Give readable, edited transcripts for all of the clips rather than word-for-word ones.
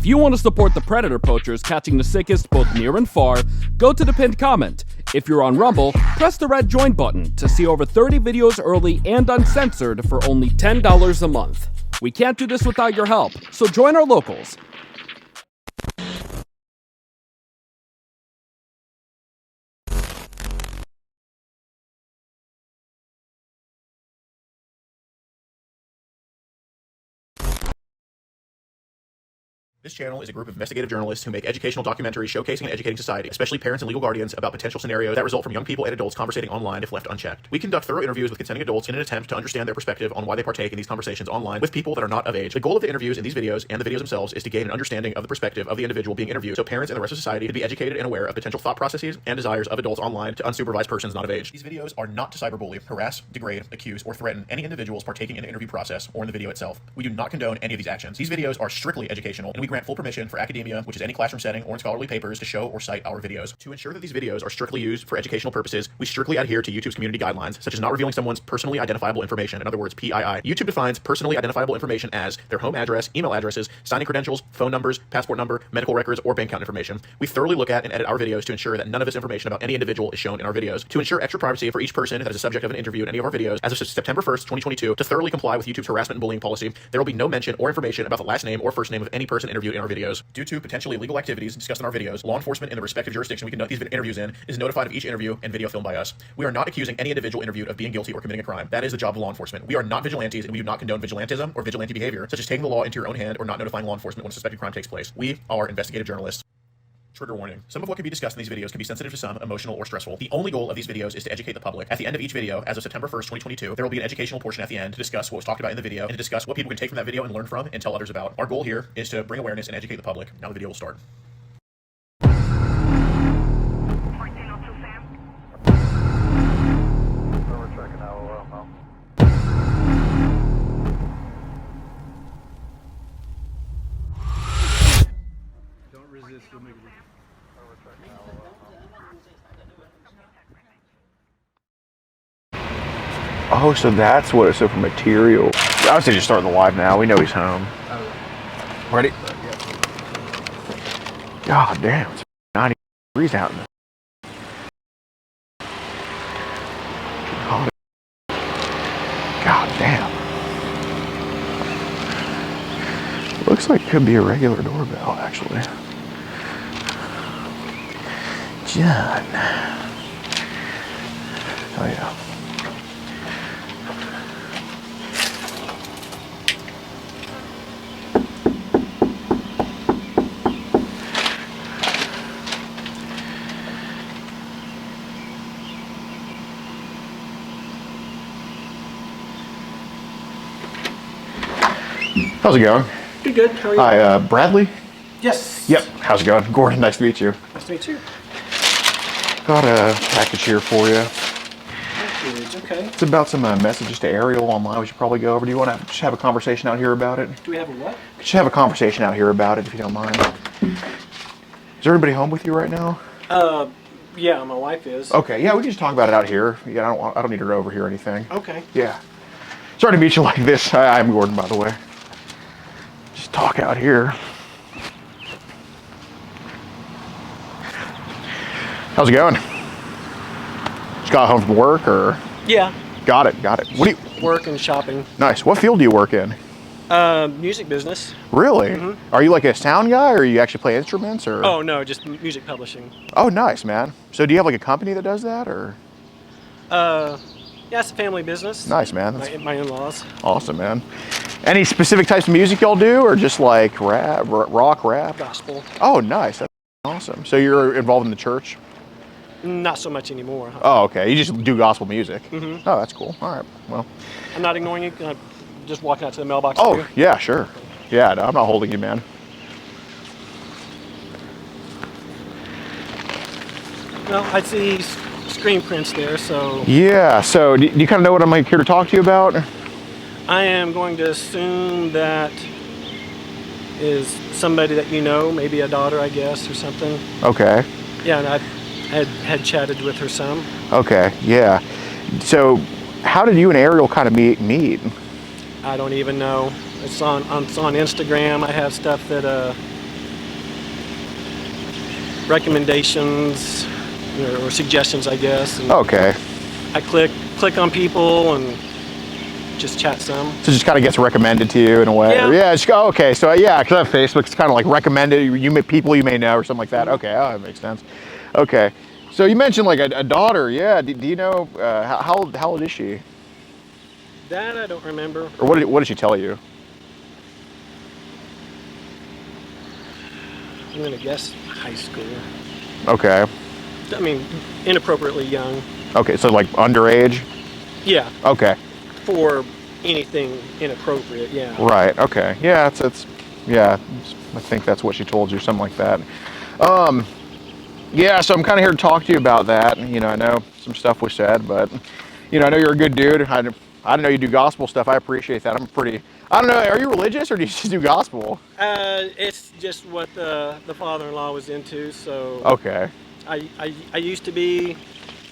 If you want to support the predator poachers catching the sickest both near and far, go to the pinned comment. If you're on Rumble, press the red join button to see over 30 videos early and uncensored for only $10 a month. We can't do this without your help, so join our locals. This channel is a group of investigative journalists who make educational documentaries showcasing and educating society, especially parents and legal guardians, about potential scenarios that result from young people and adults conversating online if left unchecked. We conduct thorough interviews with consenting adults in an attempt to understand their perspective on why they partake in these conversations online with people that are not of age. The goal of the interviews in these videos and the videos themselves is to gain an understanding of the perspective of the individual being interviewed, so parents and the rest of society can be educated and aware of potential thought processes and desires of adults online to unsupervised persons not of age. These videos are not to cyberbully, harass, degrade, accuse, or threaten any individuals partaking in the interview process or in the video itself. We do not condone any of these actions. These videos are strictly educational, and we grant full permission for academia, which is any classroom setting or in scholarly papers, to show or cite our videos. To ensure that these videos are strictly used for educational purposes, we strictly adhere to YouTube's community guidelines, such as not revealing someone's personally identifiable information, in other words, PII. YouTube defines personally identifiable information as their home address, email addresses, signing credentials, phone numbers, passport number, medical records, or bank account information. We thoroughly look at and edit our videos to ensure that none of this information about any individual is shown in our videos. To ensure extra privacy for each person that is a subject of an interview in any of our videos, as of September 1st, 2022, to thoroughly comply with YouTube's harassment and bullying policy, there will be no mention or information about the last name or first name of any person interviewed in our videos. Due to potentially illegal activities discussed in our videos, law enforcement in the respective jurisdiction we conduct these interviews in is notified of each interview and video filmed by us. We are not accusing any individual interviewed of being guilty or committing a crime. That is the job of law enforcement. We are not vigilantes, and we do not condone vigilantism or vigilante behavior, such as taking the law into your own hand or not notifying law enforcement when a suspected crime takes place. We are investigative journalists. Trigger warning. Some of what can be discussed in these videos can be sensitive to some, emotional, or stressful. The only goal of these videos is to educate the public. At the end of each video, as of September 1st, 2022, there will be an educational portion at the end to discuss what was talked about in the video and to discuss what people can take from that video and learn from and tell others about. Our goal here is to bring awareness and educate the public. Now the video will start. Oh, so that's what it's for material. I would say just start the live now. We know he's home. Ready? God damn, it's 90 degrees out in this. God damn. Looks like it could be a regular doorbell, actually. John. Oh, yeah. How's it going? Good. How are you? Hi, Bradley? Yes. Yep. How's it going? Gordon, nice to meet you. Nice to meet you. Got a package here for you. Package, okay. It's about some messages to Ariel online we should probably go over. Do you want to just have a conversation out here about it? Do we have a what? We should have a conversation out here about it if you don't mind. Is there anybody home with you right now? Yeah, my wife is. Okay, yeah, we can just talk about it out here. Yeah, I don't need her to overhear anything. Okay. Yeah. Sorry to meet you like this. I'm Gordon, by the way. Just talk out here. How's it going? Just got home from work, or? Yeah. Got it. What do you? Work and shopping. Nice. What field do you work in? Music business. Really? Mm-hmm. Are you like a sound guy, or you actually play instruments, or? Oh no, just music publishing. Oh, nice, man. So do you have like a company that does that, or? Yeah, it's a family business. Nice, man. My in-laws. Awesome, man. Any specific types of music y'all do, or just like rap, rock, rap? Gospel. Oh, nice. That's awesome. So you're involved in the church? Not so much anymore. Oh, okay. You just do gospel music? Mm-hmm. Oh, that's cool. All right. Well. I'm not ignoring you. I'm just walking out to the mailbox. Oh, yeah, sure. Yeah, no, I'm not holding you, man. Well, I see screen prints there, so. Yeah. So do you kind of know what I'm like here to talk to you about? I am going to assume that is somebody that you know, maybe a daughter, I guess, or something. Okay. Yeah, and I had chatted with her some. Okay, yeah. So how did you and Ariel kind of meet? I don't even know. It's on Instagram. I have stuff that recommendations or suggestions, I guess. And Okay. I click on people and just chat some. So it just kind of gets recommended to you in a way. Yeah. Or, yeah. Okay. So yeah, because I have Facebook, it's kind of like recommended. People you may know or something like that. Okay. Oh, that makes sense. Okay. So you mentioned like a daughter. Yeah. Do you know how old is she? That I don't remember. Or what did she tell you? I'm gonna guess high school. Okay. I mean, inappropriately young. Okay. So like underage. Yeah. Okay. For anything inappropriate. Yeah. Right. Okay. Yeah. I think that's what she told you, something like that. Yeah. So I'm kind of here to talk to you about that. I know some stuff was said, but I know you're a good dude. I don't know you do gospel stuff. I appreciate that. I don't know. Are you religious or do you just do gospel? It's just what the father-in-law was into. So. Okay. I used to be,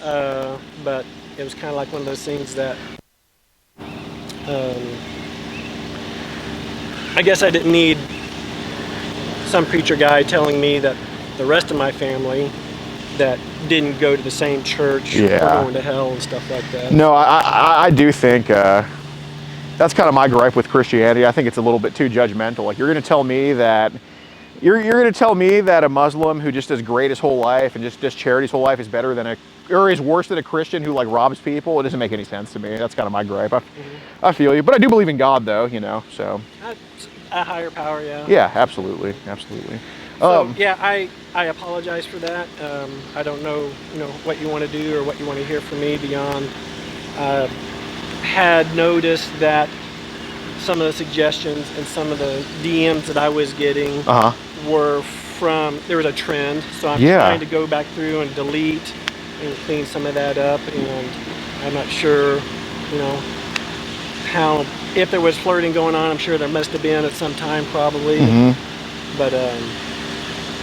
but it was kind of like one of those things that. I guess I didn't need some preacher guy telling me that the rest of my family that didn't go to the same church were going to hell and stuff like that. No, I do think that's kind of my gripe with Christianity. I think it's a little bit too judgmental. Like you're going to tell me that a Muslim who just does great his whole life and just does charity his whole life is better than or is worse than a Christian who like robs people. It doesn't make any sense to me. That's kind of my gripe. I feel you, but I do believe in God though, so. A higher power, yeah. Yeah, absolutely. So, yeah, I apologize for that. I don't know, what you want to do or what you want to hear from me beyond. Had noticed that some of the suggestions and some of the DMs that I was getting were from, there was a trend, so I'm trying to go back through and delete and clean some of that up, and I'm not sure, how, if there was flirting going on. I'm sure there must have been at some time probably, but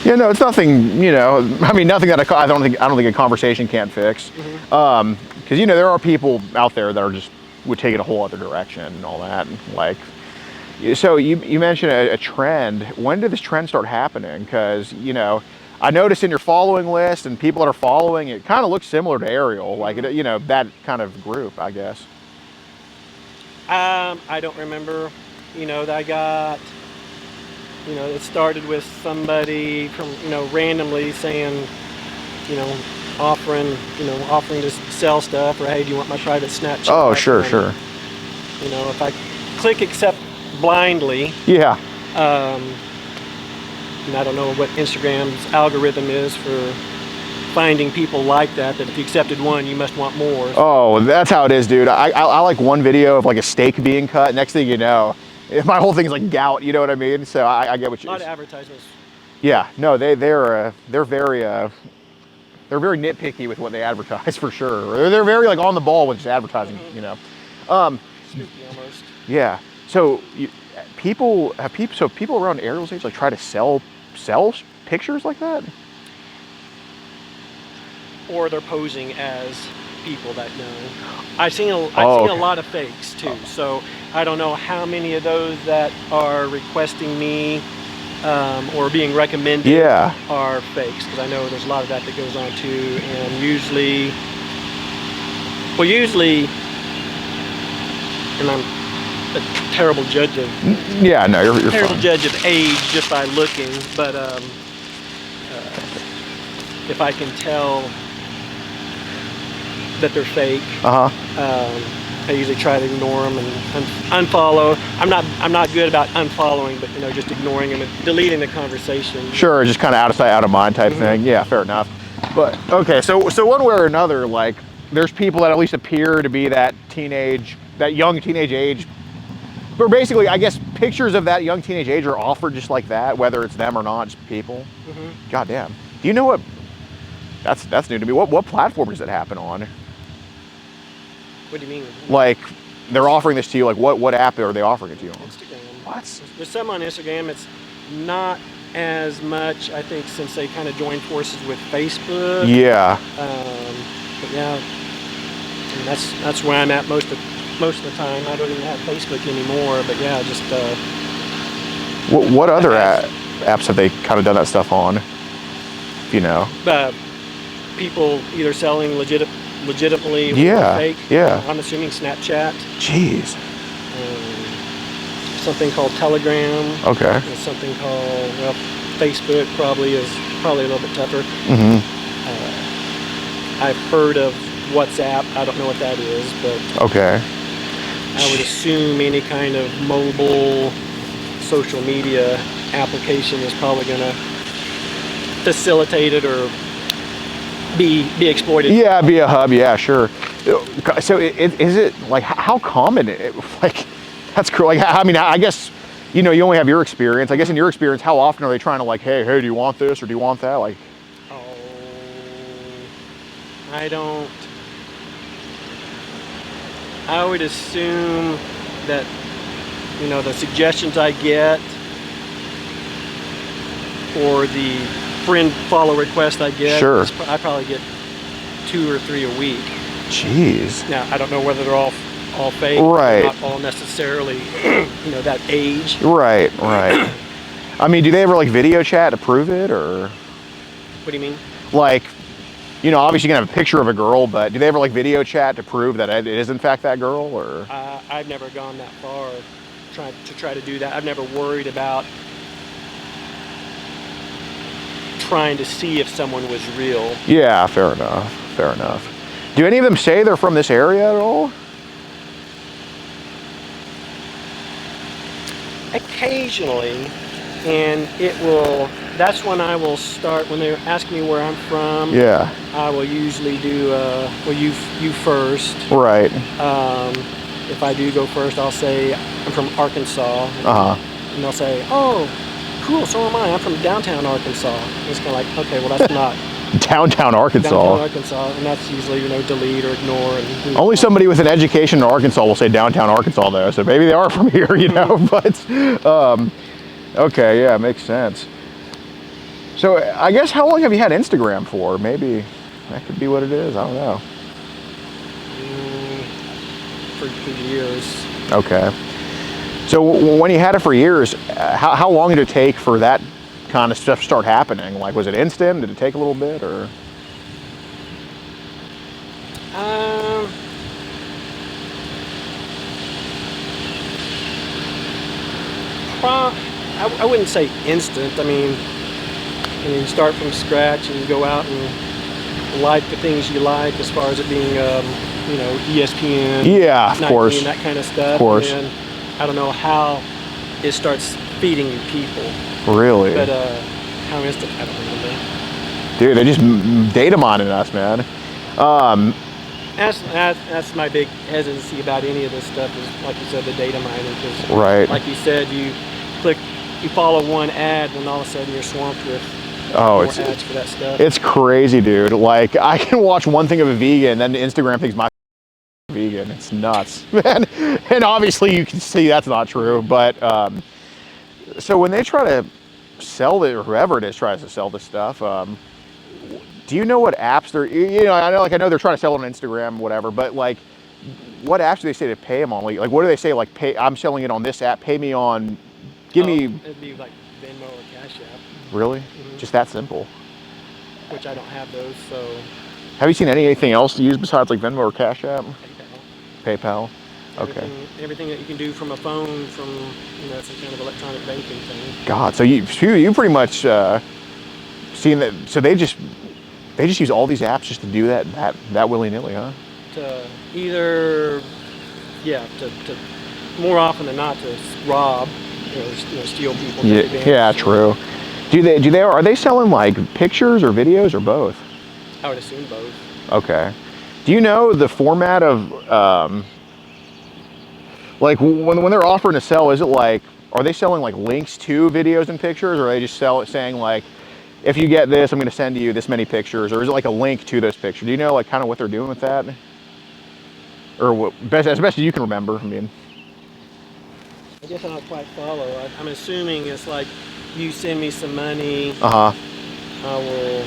yeah, no, it's nothing, nothing that I don't think a conversation can't fix. Because, there are people out there that are just, would take it a whole other direction and all that. Like, so you mentioned a trend. When did this trend start happening? Because, I noticed in your following list and people that are following, it kind of looks similar to Ariel, like, that kind of group, I guess. I don't remember, that I got, it started with somebody from, randomly saying, offering to sell stuff, or hey, do you want my private Snapchat? Oh, sure. If I click accept blindly. Yeah. And I don't know what Instagram's algorithm is for finding people like that if you accepted one, you must want more. Oh, that's how it is, dude. I like one video of like a steak being cut. Next thing you know, my whole thing is like gout. You know what I mean? So I get what you. A lot of advertisements. Yeah, no, they're very nitpicky with what they advertise for sure. They're very like on the ball with just advertising. Spooky almost. Yeah. So people around Ariel's age like try to sell pictures like that. Or they're posing as people that know. I've seen a lot of fakes too. So I don't know how many of those that are requesting me or being recommended are fakes, because I know there's a lot of that goes on too. And usually, and I'm a terrible judge of you're terrible fine. judge of age just by looking, but if I can tell that they're fake, I usually try to ignore them and unfollow. I'm not good about unfollowing, but just ignoring them and deleting the conversation. Sure, just kind of out of sight, out of mind type thing. Yeah, fair enough. But okay, so one way or another, like there's people that at least appear to be that young teenage age. But basically, I guess pictures of that young teenage age are offered just like that, whether it's them or not, just people. God damn. Do you know what? That's new to me. What platform does it happen on? What do you mean? Like, they're offering this to you, like what app are they offering it to you on? Instagram. What? There's some on Instagram. It's not as much, I think, since they kind of joined forces with Facebook. Yeah. But yeah, and that's where I'm at most of the time. I don't even have Facebook anymore. But yeah, just. What other apps have they kind of done that stuff on? if you know. People either selling legitimately Yeah, or fake. yeah. I'm assuming Snapchat. Jeez. Something called Telegram. Okay. There's something called, well, Facebook probably is a little bit tougher. I've heard of WhatsApp. I don't know what that is, but Okay. I would assume any kind of mobile social media application is probably going to facilitate it or be exploited. Yeah, be a hub. Yeah, sure. So is it like how common? Like that's cool. Like I mean, I guess you know you only have your experience. I guess in your experience, how often are they trying to like, hey, do you want this or do you want that? Like, I don't. I would assume that, you know, the suggestions I get or the friend follow request I get, sure, I probably get 2 or 3 a week. Jeez. Now I don't know whether they're all fake, right? Not all necessarily, you know, that age. Right. I mean, do they ever like video chat to prove it, or? What do you mean? Like, you know, obviously you can have a picture of a girl, but do they ever like video chat to prove that it is in fact that girl, or? I've never gone that far try to do that. I've never worried about trying to see if someone was real. Yeah, fair enough. Do any of them say they're from this area at all? Occasionally, and that's when I will start, when they're asking me where I'm from. Yeah. I will usually do, well, you first. Right. If I do go first, I'll say I'm from Arkansas. And they'll say, oh, cool, so am I. I'm from downtown Arkansas. And it's kind of like, okay, well, that's not Downtown Arkansas. Downtown Arkansas, and that's usually, you know, delete or ignore. And only somebody with an education in Arkansas will say downtown Arkansas, though. So maybe they are from here, you know. But okay, yeah, makes sense. So I guess how long have you had Instagram for? Maybe that could be what it is. I don't know. For years. Okay. So when you had it for years, how long did it take for that kind of stuff to start happening? Like, was it instant? Did it take a little bit, or? I wouldn't say instant. I mean, you start from scratch and you go out and like the things you like, as far as it being, you know, ESPN. Yeah, of course. And that kind of stuff. Of course. And I don't know how it starts feeding you people. Really? But how instant, I don't remember. Dude, they're just data mining us, man. That's my big hesitancy about any of this stuff is, like you said, the data mining. Because, right. like you said, you follow one ad, and all of a sudden you're swamped with more ads for that stuff. It's crazy, dude. Like, I can watch one thing of a vegan, then Instagram thinks my vegan. It's nuts, man. And obviously you can see that's not true. But so when they try to sell it, or whoever it is tries to sell this stuff, do you know what apps they're? You know, I know they're trying to sell it on Instagram, whatever. But like, what apps do they say to pay them on? Like, what do they say? Like, pay. I'm selling it on this app. Pay me on. Give me. It'd be like Venmo or Cash App. Really? Mm-hmm. Just that simple? Which I don't have those, so. Have you seen anything else to use besides like Venmo or Cash App? PayPal. Okay. Everything that you can do from a phone, from, you know, some kind of electronic banking thing. God, so you pretty much seen that. So they just use all these apps just to do that willy-nilly, huh? To either, yeah, to more often than not to rob, you know, steal people. Yeah, true. Are they selling like pictures or videos or both? I would assume both. Okay. Do you know the format of like when they're offering to sell? Is it like, are they selling like links to videos and pictures, or are they just saying like, if you get this, I'm going to send you this many pictures, or is it like a link to those pictures? Do you know like kind of what they're doing with that, or as best as you can remember? I mean, I guess I don't quite follow. I'm assuming it's like, you send me some money. I will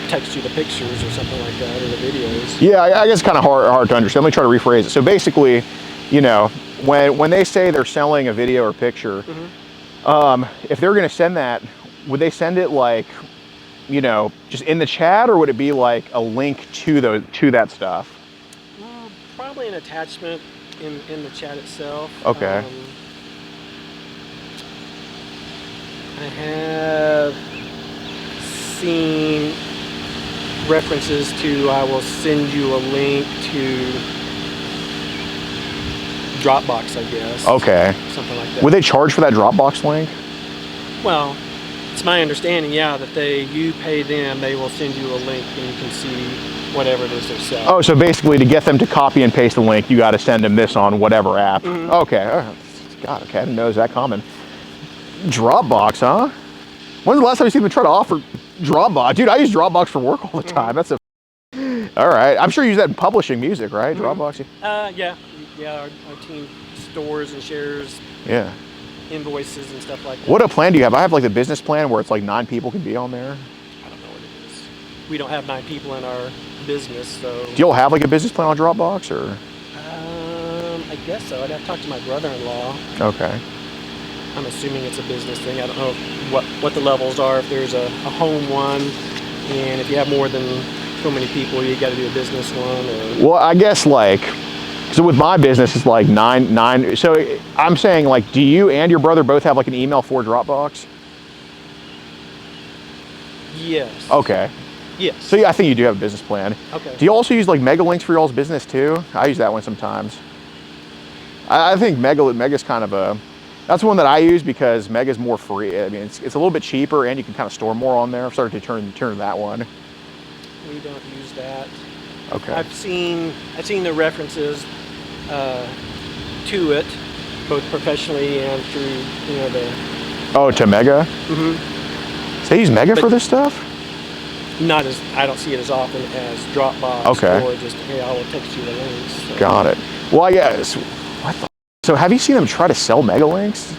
text you the pictures or something like that, or the videos. Yeah, I guess it's kind of hard to understand. Let me try to rephrase it. So basically, you know, when they say they're selling a video or picture, if they're going to send that, would they send it like, you know, just in the chat, or would it be like a link to that stuff? Probably an attachment in the chat itself. Okay. I have seen references to, I will send you a link to Dropbox, I guess. Okay. Something like that. Would they charge for that Dropbox link? Well, it's my understanding, yeah, that you pay them, they will send you a link and you can see whatever it is they're selling. Oh, so basically to get them to copy and paste the link, you got to send them this on whatever app. Mm-hmm. Okay. God, okay, I didn't know it was that common. Dropbox, huh? When's the last time you seen them try to offer Dropbox? Dude, I use Dropbox for work all the time. That's all right. I'm sure you use that in publishing music, right? Dropbox? Yeah. Our team stores and shares Yeah. invoices and stuff like that. What a plan do you have? I have like the business plan where it's like 9 people can be on there. I don't know what it is. We don't have 9 people in our business, so. Do y'all have like a business plan on Dropbox, or? I guess so. I'd have to talk to my brother-in-law. Okay. I'm assuming it's a business thing. I don't know what the levels are, if there's a home one, and if you have more than so many people, you got to do a business one. Or... Well, I guess like, so with my business, it's like nine. So I'm saying, like, do you and your brother both have like an email for Dropbox? Yes. Okay. Yes. So yeah, I think you do have a business plan. Okay. Do you also use like Mega Links for y'all's business too? I use that one sometimes. I think Mega's kind of a, that's one that I use because Mega's more free. I mean, it's a little bit cheaper and you can kind of store more on there. I've started to turn that one. We don't use that. Okay. I've seen the references to it, both professionally and through the. Oh, to Mega. Mm-hmm. So they use Mega for this stuff? Not as, I don't see it as often as Dropbox. Okay. Or just, hey, I will text you the links. So. Got it. Well, yes. What the? So have you seen them try to sell Mega Links?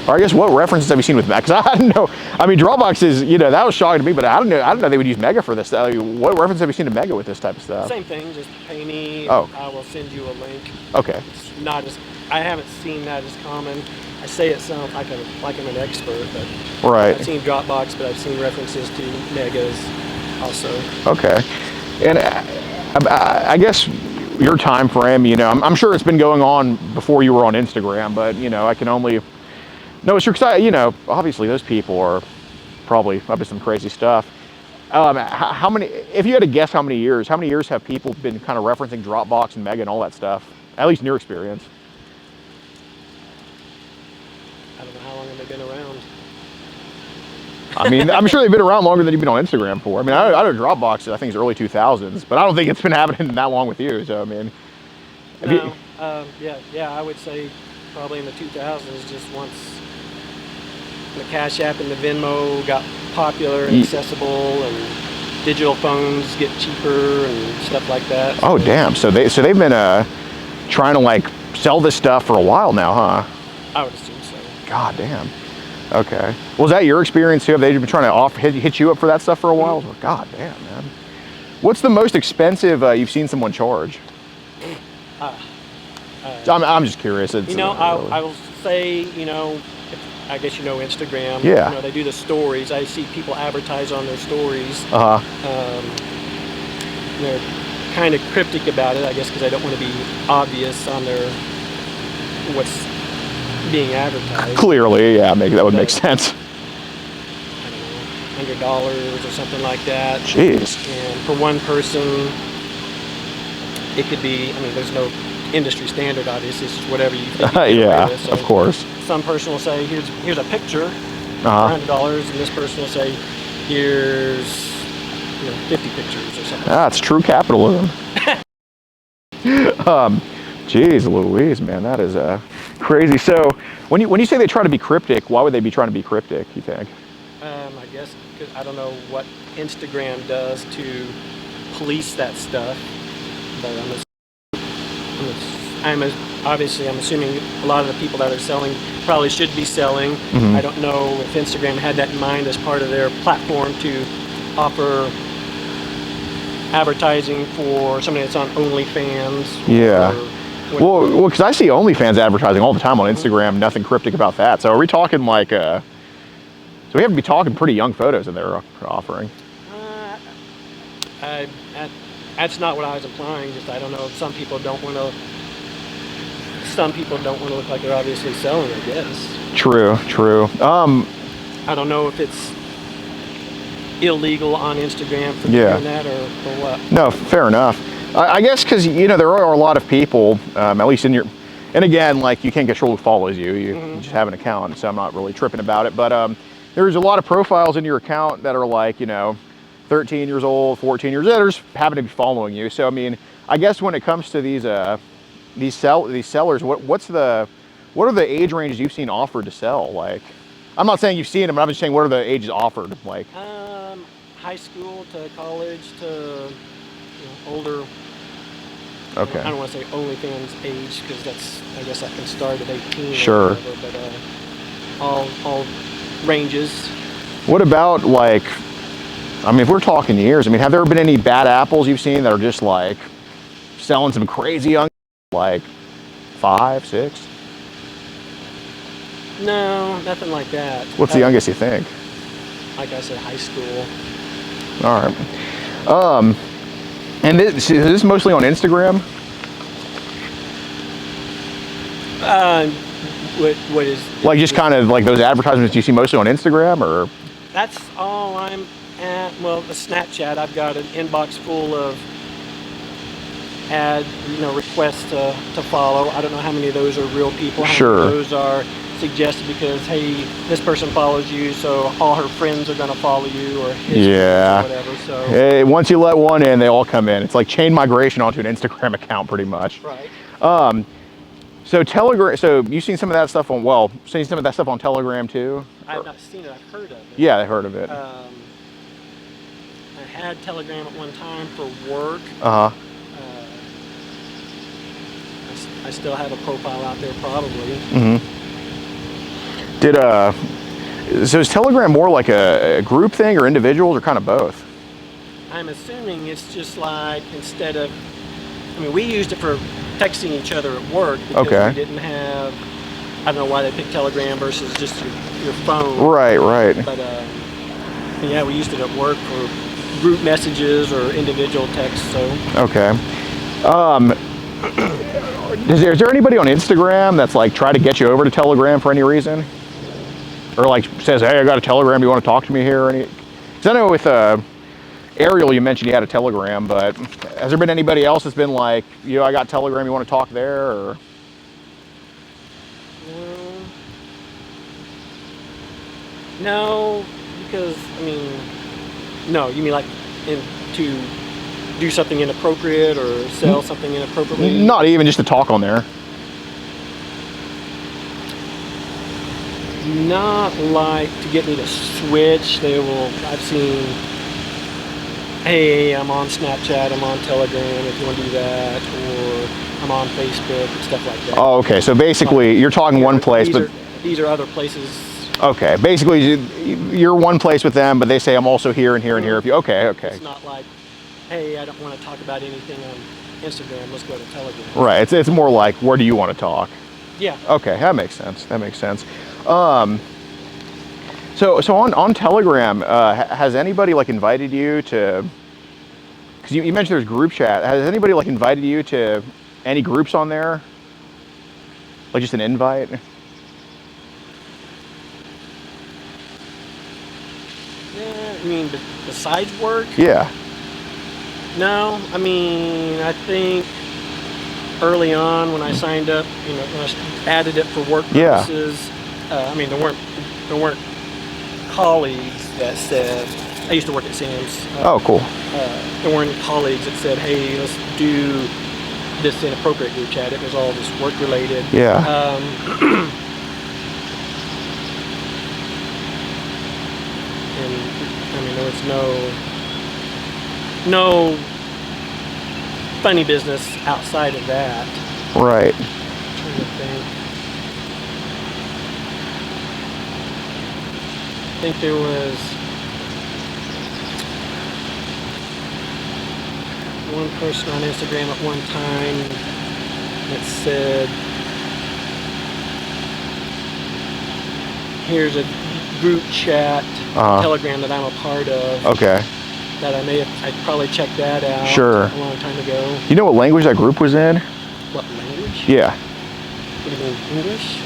Or I guess what references have you seen with Mega? Because I don't know. I mean, Dropbox is, that was shocking to me, but I don't know they would use Mega for this. What reference have you seen to Mega with this type of stuff? Same thing, just pay me. Oh. I will send you a link. Okay. It's not as, I haven't seen that as common. I say it sounds like I'm an expert, but right. I've seen Dropbox, but I've seen references to Megas also. Okay. And I guess your time frame, I'm sure it's been going on before you were on Instagram, but I can only know it's your, obviously those people are probably up to some crazy stuff. How many, if you had to guess how many years have people been kind of referencing Dropbox and Mega and all that stuff, at least in your experience? I don't know, how long have they been around? I mean, I'm sure they've been around longer than you've been on Instagram for. I mean, I know Dropbox, I think it's early 2000s, but I don't think it's been happening that long with you. So, I mean. No, yeah, I would say probably in the 2000s, just once the Cash App and the Venmo got popular and accessible, and digital phones get cheaper and stuff like that. Oh, damn. So they've been trying to like sell this stuff for a while now, huh? I would assume so. God damn. Okay. Was that your experience too? Have they been trying to hit you up for that stuff for a while? Mm-hmm. God damn, man. What's the most expensive you've seen someone charge? I'm just curious. It's, I will say, I guess Instagram. Yeah. They do the stories. I see people advertise on their stories. They're kind of cryptic about it, I guess, because I don't want to be obvious on their what's being advertised. Clearly, yeah, that would make sense. I don't know, $100 or something like that. Jeez. And for one person, it could be, there's no industry standard, obviously. It's just whatever you think. Yeah, so of course. Some person will say, here's a picture for $100, and this person will say, here's 50 pictures or something. That's true capitalism. Geez Louise, man, that is crazy. So when you say they try to be cryptic, why would they be trying to be cryptic, you think? I guess because I don't know what Instagram does to police that stuff, but I'm assuming a lot of the people that are selling probably should be selling. Mm-hmm. I don't know if Instagram had that in mind as part of their platform to offer advertising for somebody that's on OnlyFans. Yeah. Well, because I see OnlyFans advertising all the time on Instagram. Nothing cryptic about that. So are we talking like? So we have to be talking pretty young photos that they're offering. That's not what I was implying. Just I don't know. Some people don't want to. Some people don't want to look like they're obviously selling, I guess. True. I don't know if it's illegal on Instagram for doing that or what. No, fair enough. I guess because there are a lot of people, at least in your, and again, like you can't control who follows you. You just have an account, so I'm not really tripping about it. But there's a lot of profiles in your account that are like 13 years old, 14 years old, that just happen to be following you. So I mean, I guess when it comes to these sellers, what are the age ranges you've seen offered to sell? Like, I'm not saying you've seen them, but I'm just saying what are the ages offered? Like, high school to college to older. Okay. I don't want to say OnlyFans age because I guess that can start at 18. Sure. Or whatever, but all ranges. What about like? I mean, if we're talking years, I mean, have there been any bad apples you've seen that are just like selling some crazy young, like 5, 6? No, nothing like that. What's the youngest you think? Like I said, high school. All right. And is this mostly on Instagram? What is like just kind of like those advertisements you see mostly on Instagram, or? That's all I'm at. Well, the Snapchat, I've got an inbox full of requests to follow. I don't know how many of those are real people. How many of those are suggested because, hey, this person follows you, so all her friends are going to follow you, or his friends or whatever. So hey, once you let one in, they all come in. It's like chain migration onto an Instagram account, pretty much. Right. So Telegram. So you've seen some of that stuff on Telegram too? I've not seen it. I've heard of it. Yeah, I heard of it. I had Telegram at one time for work. I still have a profile out there, probably. So is Telegram more like a group thing or individuals, or kind of both? I'm assuming it's just like we used it for texting each other at work because we didn't have, I don't know why they picked Telegram versus just your phone. Right. But yeah, we used it at work for group messages or individual texts. So. Okay. Is there anybody on Instagram that's like try to get you over to Telegram for any reason? Or like says, hey, I got a Telegram, you want to talk to me here? Or any? Because I know with Ariel, you mentioned you had a Telegram, but has there been anybody else that's been like, I got Telegram, you want to talk there? Or? No, because, no, you mean like to do something inappropriate or sell something inappropriately? Not even, just to talk on there. Not like to get me to switch. I've seen, hey, I'm on Snapchat, I'm on Telegram if you want to do that, or I'm on Facebook and stuff like that. Oh, okay. So basically, you're talking one place, but these are other places. Okay. Basically, you're one place with them, but they say I'm also here and here and here. If you okay. It's not like, hey, I don't want to talk about anything on Instagram. Let's go to Telegram. Right. It's more like, where do you want to talk? Yeah. Okay, that makes sense. So on Telegram, has anybody like invited you to? Because you mentioned there's group chat. Has anybody like invited you to any groups on there? Like just an invite? Yeah, I mean, besides work? Yeah. No, I think early on when I signed up, when I added it for work purposes, there weren't colleagues that said, I used to work at Sam's. Oh, cool. There weren't colleagues that said, hey, let's do this inappropriate group chat. It was all just work related. Yeah. And there was no funny business outside of that. Right. I'm trying to think. I think there was one person on Instagram at one time that said, here's a group chat Telegram that I'm a part of. Okay. That I'd probably checked that out. Sure. A long time ago. You know what language that group was in? What language? Yeah. What do you mean, English?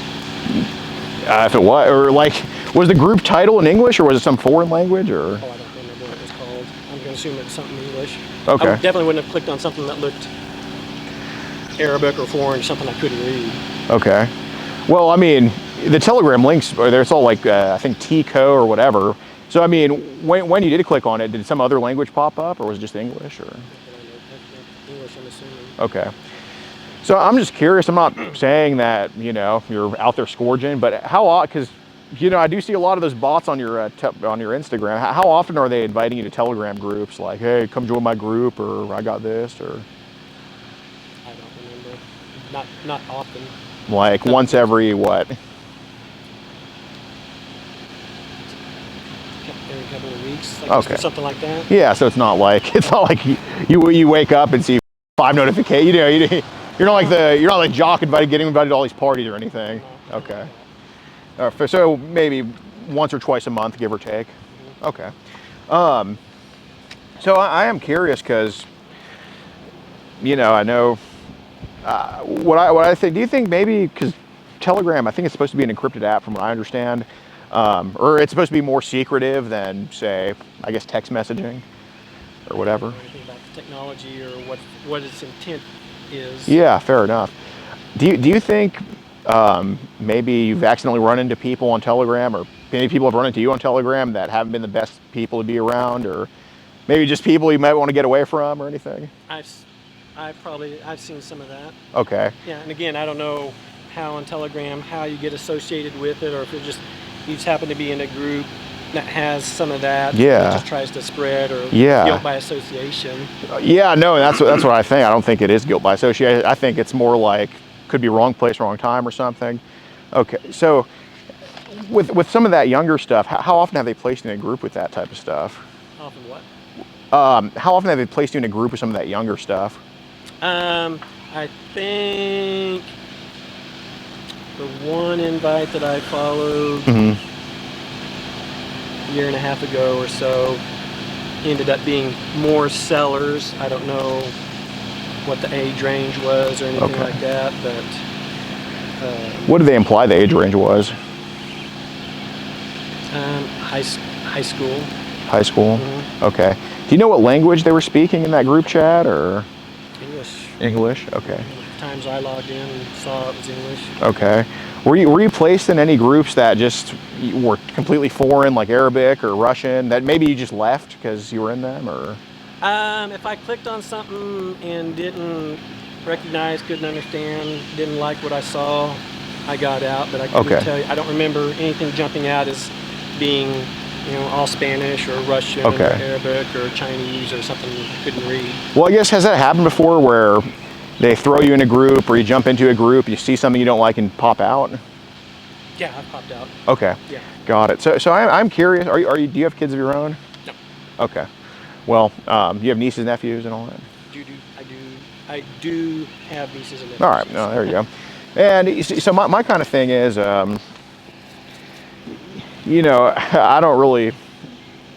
If it was, or like, was the group title in English, or was it some foreign language, or? Oh, I don't remember what it was called. I'm going to assume it was something English. Okay. I definitely wouldn't have clicked on something that looked Arabic or foreign, something I couldn't read. Okay. Well, I mean, the Telegram links are there. It's all like, I think TCO or whatever. So, I mean, when you did click on it, did some other language pop up, or was it just English, or? English, I'm assuming. Okay. So I'm just curious. I'm not saying that, you know, you're out there scourging, but how odd, because, you know, I do see a lot of those bots on your Instagram. How often are they inviting you to Telegram groups, like, hey, come join my group, or I got this, or? I don't remember. Not often. Like once every what? Every couple of weeks, like Okay. something like that. Yeah, so it's not like you wake up and see 5 notifications. You know, you're not like Jock getting invited to all these parties or anything. No, Okay. So maybe once or twice a month, give or take. Mm-hmm. Okay. So I am curious because, you know, I know what I think. Do you think maybe because Telegram, I think it's supposed to be an encrypted app, from what I understand, or it's supposed to be more secretive than, say, I guess text messaging or whatever. I don't know anything about the technology or what its intent is. Yeah, fair enough. Do you think maybe you've accidentally run into people on Telegram, or maybe people have run into you on Telegram that haven't been the best people to be around, or maybe just people you might want to get away from or anything? I've seen some of that. Okay. Yeah, and again, I don't know how on Telegram how you get associated with it, or if you just happen to be in a group that has some of that. Yeah. That just tries to spread, or Yeah. guilt by association. Yeah, no, that's what I think. I don't think it is guilt by association. I think it's more like could be wrong place, wrong time, or something. Okay, so with some of that younger stuff, how often have they placed you in a group with that type of stuff? Often what? How often have they placed you in a group with some of that younger stuff? I think the one invite that I followed Mm-hmm. a year and a half ago or so ended up being more sellers. I don't know what the age range was or anything Okay. like that, but What did they imply the age range was? high school. High school? Mhm. Okay. Do you know what language they were speaking in that group chat, or? English. English? Okay. The times I logged in and saw it was English. Okay. Were you placed in any groups that just were completely foreign, like Arabic or Russian, that maybe you just left because you were in them, or? If I clicked on something and didn't recognize, couldn't understand, didn't like what I saw, I got out. But I couldn't Okay. tell you. I don't remember anything jumping out as being, all Spanish or Russian Okay. or Arabic or Chinese or something I couldn't read. Well, I guess, has that happened before where they throw you in a group, or you jump into a group, you see something you don't like and pop out? Yeah, I popped out. Okay. Yeah. Got it. So I'm curious, do you have kids of your own? No. Okay. Well, you have nieces, nephews, and all that? I do have nieces and nephews. All right, no, there you go. And you see, so my kind of thing is, I don't really,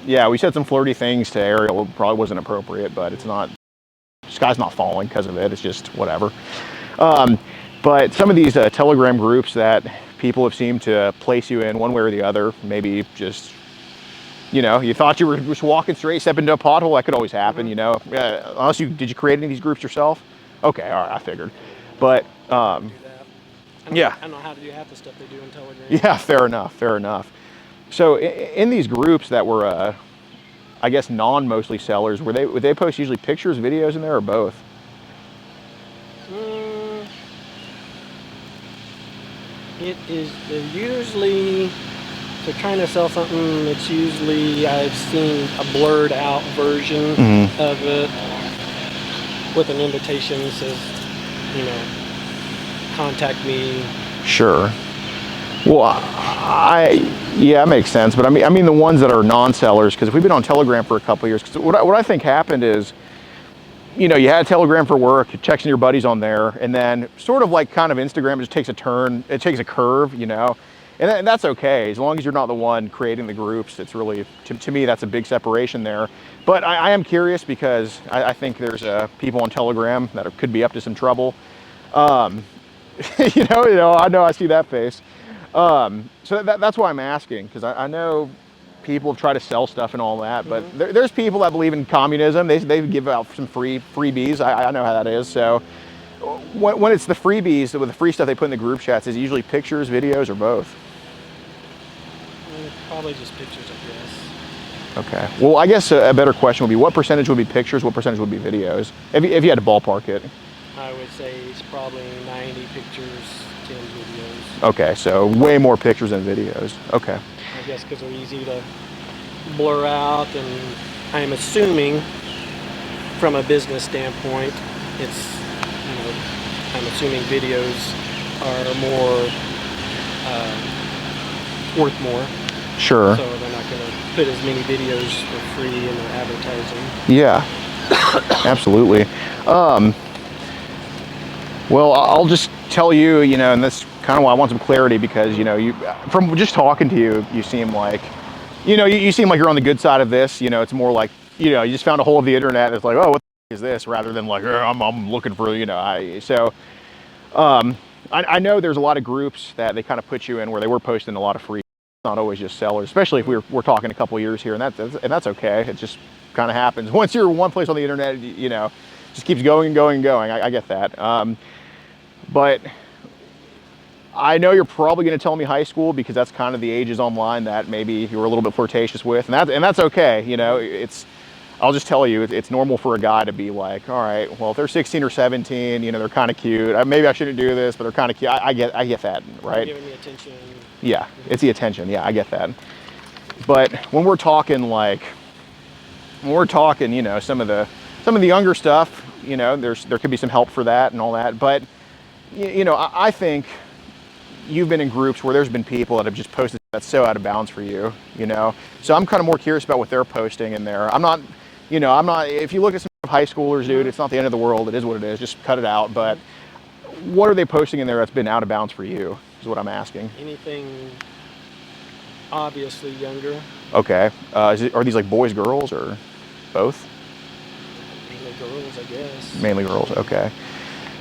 we said some flirty things to Ariel, probably wasn't appropriate, but it's not, sky's not falling because of it, it's just whatever. But some of these Telegram groups that people have seemed to place you in one way or the other, maybe just, you thought you were just walking straight, step into a pothole, that could always happen, unless did you create any of these groups yourself? Okay, all right, I figured. But, I don't know how to do half the stuff they do in Telegram. yeah, fair enough. So in these groups that were, I guess, non-mostly sellers, would they post usually pictures, videos in there, or both? They're usually, if they're trying to sell something, it's usually, I've seen a blurred out version of it with an invitation that says, contact me. Sure. Well, it makes sense. But I mean the ones that are non-sellers, because we've been on Telegram for a couple of years. Because what I think happened is, you know, you had Telegram for work, you're texting your buddies on there, and then sort of like kind of Instagram just takes a turn, it takes a curve, you know, and that's okay as long as you're not the one creating the groups. It's really, to me, that's a big separation there. But I am curious because I think there's people on Telegram that could be up to some trouble. You know, I know I see that face. So that's why I'm asking, because I know people try to sell stuff and all that, but there's people that believe in communism. They give out some freebies. I know how that is. So when it's the freebies, with the free stuff they put in the group chats, is it usually pictures, videos, or both? Probably just pictures, I guess. Okay. Well, I guess a better question would be, what percentage would be pictures, what percentage would be videos? If you had to ballpark it. I would say it's probably 90 pictures, 10 videos. Okay, so way more pictures than videos. Okay. I guess because they're easy to blur out, and I'm assuming from a business standpoint, it's, you know, I'm assuming videos are more, worth more. Sure. So they're not going to put as many videos for free in their advertising. Yeah, absolutely. Well, I'll just tell you, you know, and this kind of why I want some clarity, because, you know, from just talking to you, you seem like, you know, you seem like you're on the good side of this. You know, it's more like, you know, you just found a hole of the internet. And it's like, oh, what the is this? Rather than like, oh, I'm looking for, you know, I know there's a lot of groups that they kind of put you in where they were posting a lot of free, not always just sellers, especially if we're talking a couple of years here, and that's okay. It just kind of happens. Once you're one place on the internet, you know, just keeps going and going and going. I get that. But I know you're probably going to tell me high school, because that's kind of the ages online that maybe you were a little bit flirtatious with, and that's okay. You know, I'll just tell you, it's normal for a guy to be like, all right, well, if they're 16 or 17, you know, they're kind of cute. Maybe I shouldn't do this, but they're kind of cute. I get that, right? Giving me attention. Yeah, it's the attention. Yeah, I get that. But when we're talking, you know, some of the younger stuff, you know, there could be some help for that and all that. But you know, I think you've been in groups where there's been people that have just posted that's so out of bounds for you, you know. So I'm kind of more curious about what they're posting in there. I'm not, if you look at some high schoolers, dude, it's not the end of the world. It is what it is. Just cut it out. But what are they posting in there that's been out of bounds for you, is what I'm asking. Anything obviously younger. Okay. Are these like boys, girls, or both? Mainly girls, I guess. Mainly girls, okay.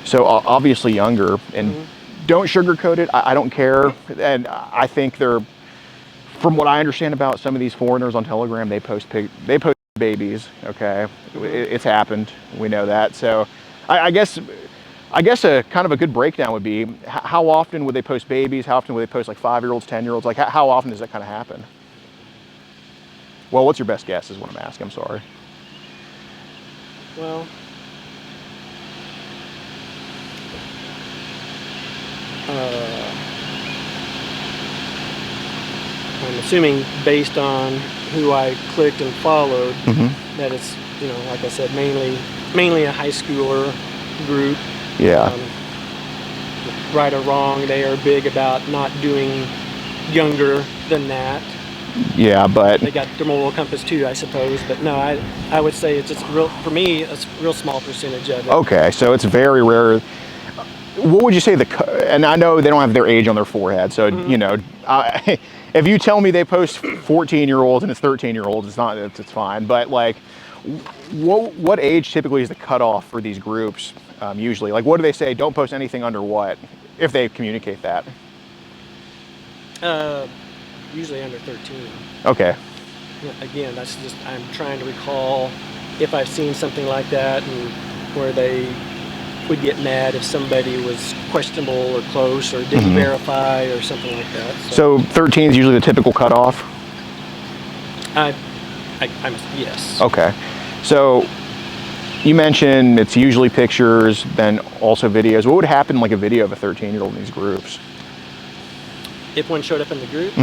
So obviously younger, and don't sugarcoat it. I don't care. And I think from what I understand about some of these foreigners on Telegram, they post babies. Okay, it's happened. We know that. So I guess a kind of a good breakdown would be, how often would they post babies? How often would they post like 5-year-olds, 10-year-olds? Like how often does that kind of happen? Well, what's your best guess is what I'm asking. I'm sorry. Well, I'm assuming based on who I clicked and followed, that it's, you know, like I said, mainly a high schooler group. Yeah. Right or wrong, they are big about not doing younger than that. Yeah, but they got their moral compass too, I suppose. But no, I would say it's just real, for me, a real small percentage of it. Okay, so it's very rare. What would you say and I know they don't have their age on their forehead, so you know, if you tell me they post 14-year-olds and it's 13-year-olds, it's fine. But like, what age typically is the cutoff for these groups? Usually, like, what do they say? Don't post anything under what, if they communicate that? Usually under 13. Okay. Again, that's just, I'm trying to recall if I've seen something like that, and where they would get mad if somebody was questionable or close or didn't verify or something like that. So 13 is usually the typical cutoff? Yes. Okay. So you mentioned it's usually pictures, then also videos. What would happen like a video of a 13-year-old in these groups? If one showed up in the group?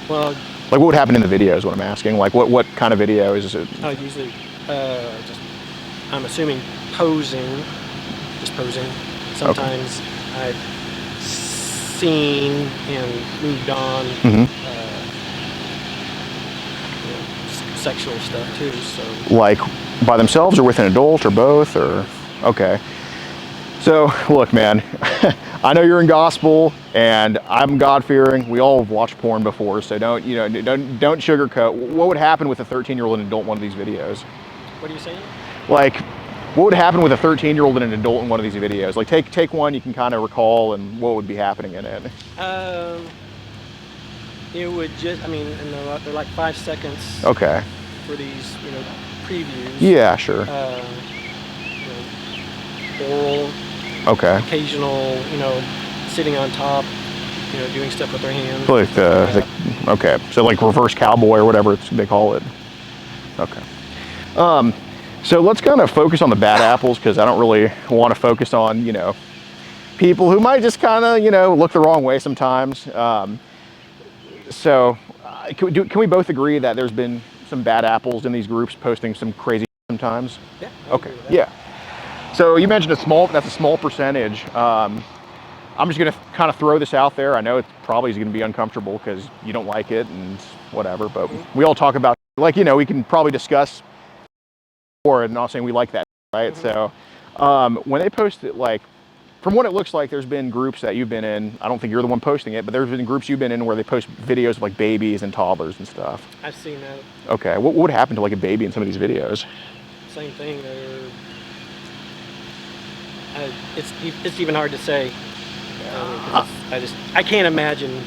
Well, like what would happen in the video is what I'm asking. Like what kind of video is it? Usually, I'm assuming posing. Just posing. Sometimes I've seen and moved on. sexual stuff too. So Like by themselves or with an adult or both or okay. So look, man, I know you're in gospel and I'm God-fearing. We all have watched porn before, so don't sugarcoat. What would happen with a 13-year-old and adult in one of these videos? what are you saying? Like, what would happen with a 13-year-old and an adult in one of these videos? Like, take one you can kind of recall, and what would be happening in it? It would just, I mean, and they're like 5 seconds Okay. for these, previews. Yeah, sure. Oral, Okay. occasional, sitting on top, doing stuff with their hands. Like okay, so like reverse cowboy or whatever they call it. Okay. So let's kind of focus on the bad apples because I don't really want to focus on people who might just kind of look the wrong way sometimes. So can we both agree that there's been some bad apples in these groups posting some crazy sometimes? Yeah. Okay. Yeah. So you mentioned that's a small percentage. I'm just gonna kind of throw this out there. I know it probably is gonna be uncomfortable because you don't like it and whatever, but we all talk about we can probably discuss or not saying we like that, right? So when they post it, like from what it looks like, there's been groups that you've been in. I don't think you're the one posting it, but there's been groups you've been in where they post videos of like babies and toddlers and stuff. I've seen that. Okay, what would happen to like a baby in some of these videos? Same thing. It's even hard to say. I can't imagine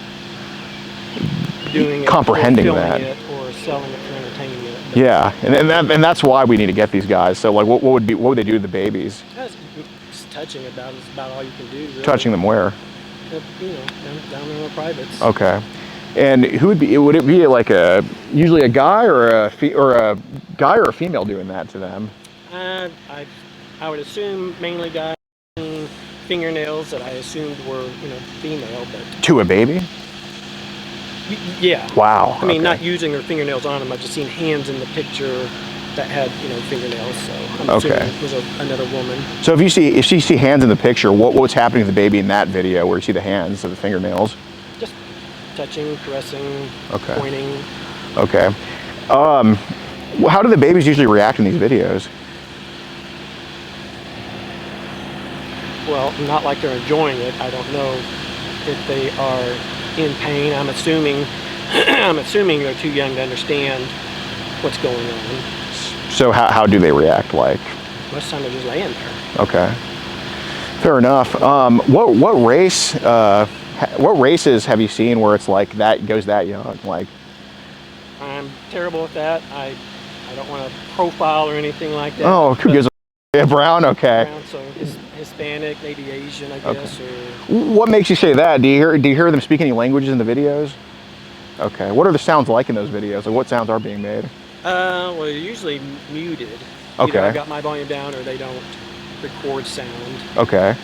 doing it, comprehending or filming that, it, or selling it for entertainment. Yeah, and that's why we need to get these guys. So like, what would they do to the babies? Just touching it is about all you can do. Really. Touching them where? Down in the privates. Okay. And who would be? Would it be like usually a guy or a guy or a female doing that to them? I would assume mainly guys. Fingernails that I assumed were female, but to a baby. Yeah. Wow. I mean, okay. not using her fingernails on them. I've just seen hands in the picture that had fingernails. So I'm assuming it was another woman. So if you see hands in the picture, what's happening to the baby in that video where you see the hands of the fingernails? Just touching, caressing, okay. pointing. Okay. How do the babies usually react in these videos? Well, not like they're enjoying it. I don't know if they are in pain. I'm assuming they're too young to understand what's going on. So how do they react? Like most of the time they're just laying there. Okay, fair enough. What races have you seen where it's like that goes that young? Like, I'm terrible at that. I don't want to profile or anything like that. Oh, who gives a yeah, brown? Okay. Brown, so Hispanic, maybe Asian, I guess. Or what makes you say that? Do you hear them speak any languages in the videos? Okay. What are the sounds like in those videos? Like what sounds are being made? Well, they're usually muted. Okay. Either I've got my volume down or they don't record sound. Okay.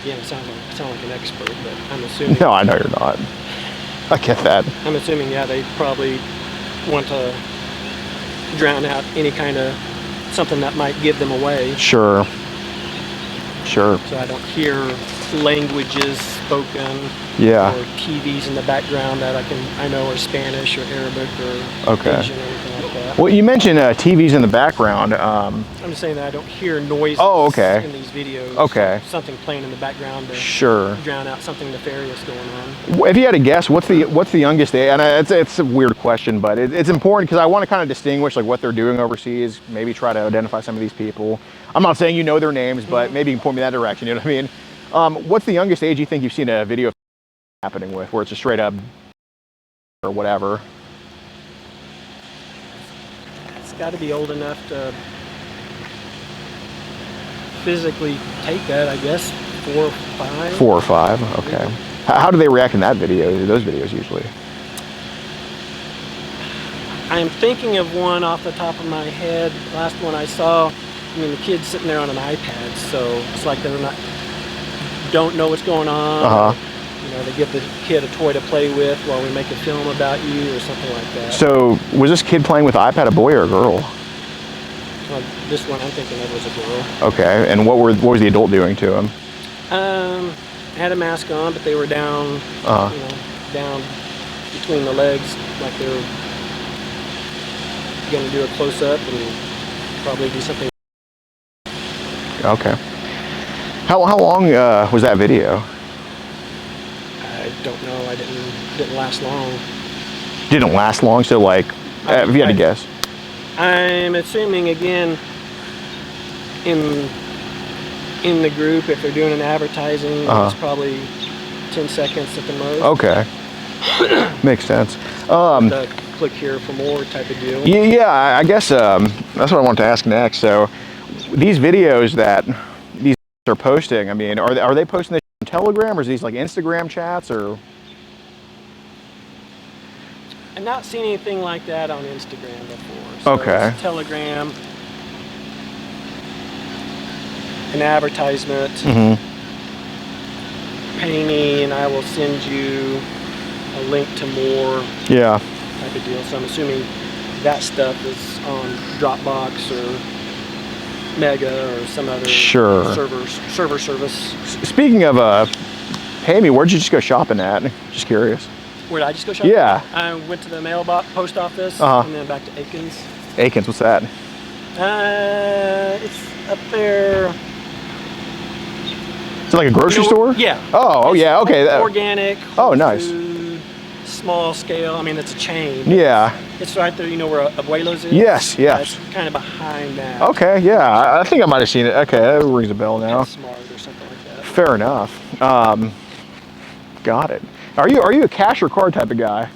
Again, I sound like an expert, but I'm assuming. No, I know you're not. I get that. I'm assuming, yeah, they probably want to drown out any kind of something that might give them away. Sure. Sure. So I don't hear languages spoken. Yeah. Or TVs in the background that I know are Spanish or Arabic or okay. Asian or anything like that. Well, you mentioned TVs in the background. I'm just saying that I don't hear noises in these videos. Okay. Something playing in the background to sure. drown out something nefarious going on. If you had to guess, what's the youngest age? And it's a weird question, but it's important because I want to kind of distinguish like what they're doing overseas. Maybe try to identify some of these people. I'm not saying you know their names, but maybe you can point me in that direction. You know what I mean? What's the youngest age you think you've seen a video happening with, where it's a straight up or whatever? It's got to be old enough to physically take that, I guess. 4 or 5. 4 or 5. Okay. How do they react in that video? Those videos usually. I'm thinking of one off the top of my head. Last one I saw. I mean, the kid's sitting there on an iPad, so it's like they're don't know what's going on. They give the kid a toy to play with while we make a film about you or something like that. So was this kid playing with iPad a boy or a girl? This one I'm thinking of was a girl. Okay, and what was the adult doing to him? Had a mask on, but they were down, down between the legs, like they were going to do a close-up and probably do something. Okay. How long was that video? I don't know. I didn't last long. Didn't last long, so like, if you had to guess. I'm assuming again in the group, if they're doing an advertising, it's probably 10 seconds at the most. Okay. Makes sense. The click here for more type of deal. Yeah, I guess that's what I wanted to ask next. So these videos that these are posting, I mean, are they posting this on Telegram, or is these like Instagram chats, or? I've not seen anything like that on Instagram before. So Okay. it's Telegram, an advertisement, pay me and I will send you a link to more Yeah. type of deal. So I'm assuming that stuff is on Dropbox or Mega or some other server service. Speaking of pay me, where'd you just go shopping at? Just curious. Where did I just go shopping? Yeah. I went to the mailbox, post office, and then back to Aikens. Aikens, what's that? It's up there. Is it like a grocery store? Yeah. Oh, yeah, okay. Organic. Oh, nice. Food, small scale. I mean, it's a chain. Yeah. It's right there, you know where Abuelo's is? Yes, yes. It's kind of behind that. Okay, yeah. I think I might have seen it. Okay, that rings a bell now. Smart or something like that. Fair enough. Got it. Are you a cash or card type of guy?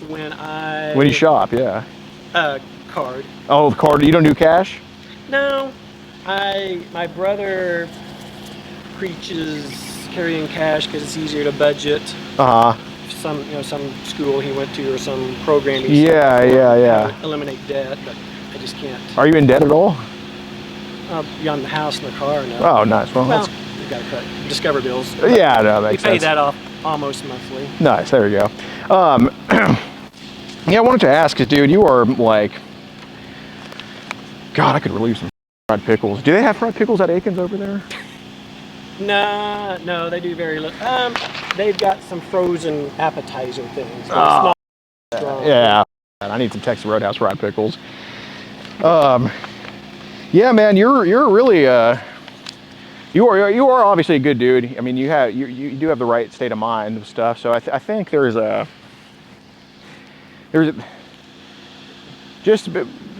When you shop, yeah. Card. Oh, card. You don't do cash? No. My brother preaches carrying cash because it's easier to budget. Some school he went to or some program he Yeah. eliminate debt, but I just can't. Are you in debt at all? Beyond the house and the car, no. Oh, nice. Well, we got to cut Discover bills. Yeah, no, that makes sense. We pay that off almost monthly. Nice. There you go. Yeah, I wanted to ask, cause dude, you are like, God, I could really use some fried pickles. Do they have fried pickles at Aikens over there? No, they do very little. They've got some frozen appetizer things. But Oh, it's not strong. yeah. I need some Texas Roadhouse fried pickles. Yeah, man, you're really you are obviously a good dude. I mean, you do have the right state of mind and stuff. So I think there's just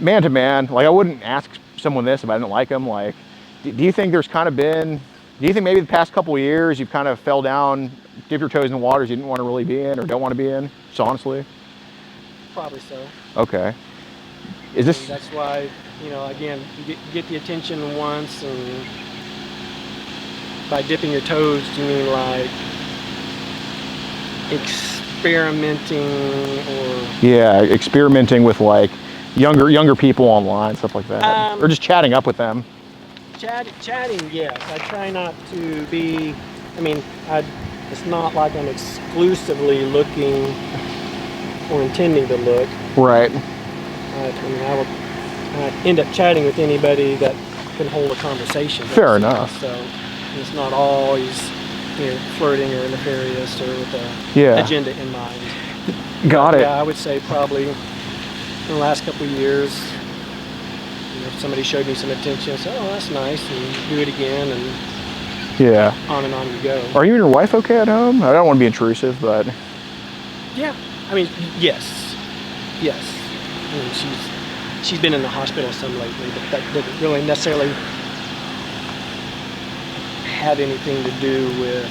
man to man. Like, I wouldn't ask someone this if I didn't like them. Like, do you think there's kind of been? Do you think maybe the past couple of years you've kind of fell down, dipped your toes in waters you didn't want to really be in or don't want to be in? So honestly. Probably so. Okay. Is this? And that's why, again, you get the attention once, and by dipping your toes, do you mean like experimenting or? Yeah, experimenting with like younger people online, stuff like that, or just chatting up with them. Chatting, yes. I try not to be. I mean, it's not like I'm exclusively looking or intending to look. Right. I will end up chatting with anybody that can hold a conversation. Fair enough. So it's not always flirting or nefarious or with an agenda in mind. Got it. Yeah, I would say probably in the last couple of years, if somebody showed me some attention, I said, oh, that's nice, and do it again, and on and on we go. Are you and your wife okay at home? I don't want to be intrusive, but. Yeah, I mean, yes. I mean, she's been in the hospital some lately, but that didn't really necessarily have anything to do with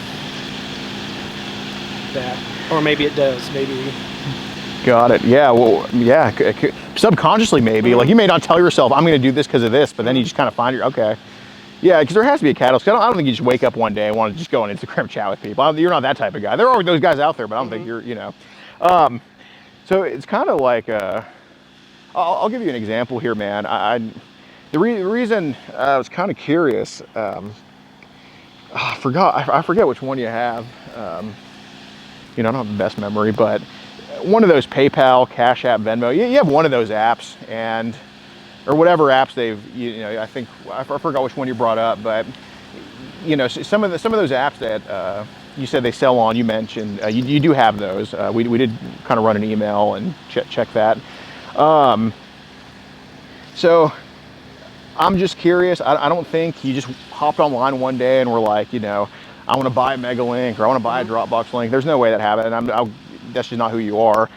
that. Or maybe it does, maybe. Got it. Yeah, well, yeah, subconsciously maybe. Like, you may not tell yourself, I'm going to do this because of this, but then you just kind of find okay. Yeah, because there has to be a catalyst. I don't think you just wake up one day and want to just go on Instagram chat with people. You're not that type of guy. There are those guys out there, but I don't think you're, So it's kind of like, I'll give you an example here, man. The reason I was kind of curious, I forget which one you have. I don't have the best memory, but one of those PayPal, Cash App, Venmo, you have one of those apps, or whatever apps I forgot which one you brought up, but some of those apps that you said they sell on, you mentioned, you do have those. We did kind of run an email and check that. So I'm just curious. I don't think you just hopped online one day and were like, you know, I want to buy a Megalink or I want to buy a Dropbox link. There's no way that happened. That's just not who you are.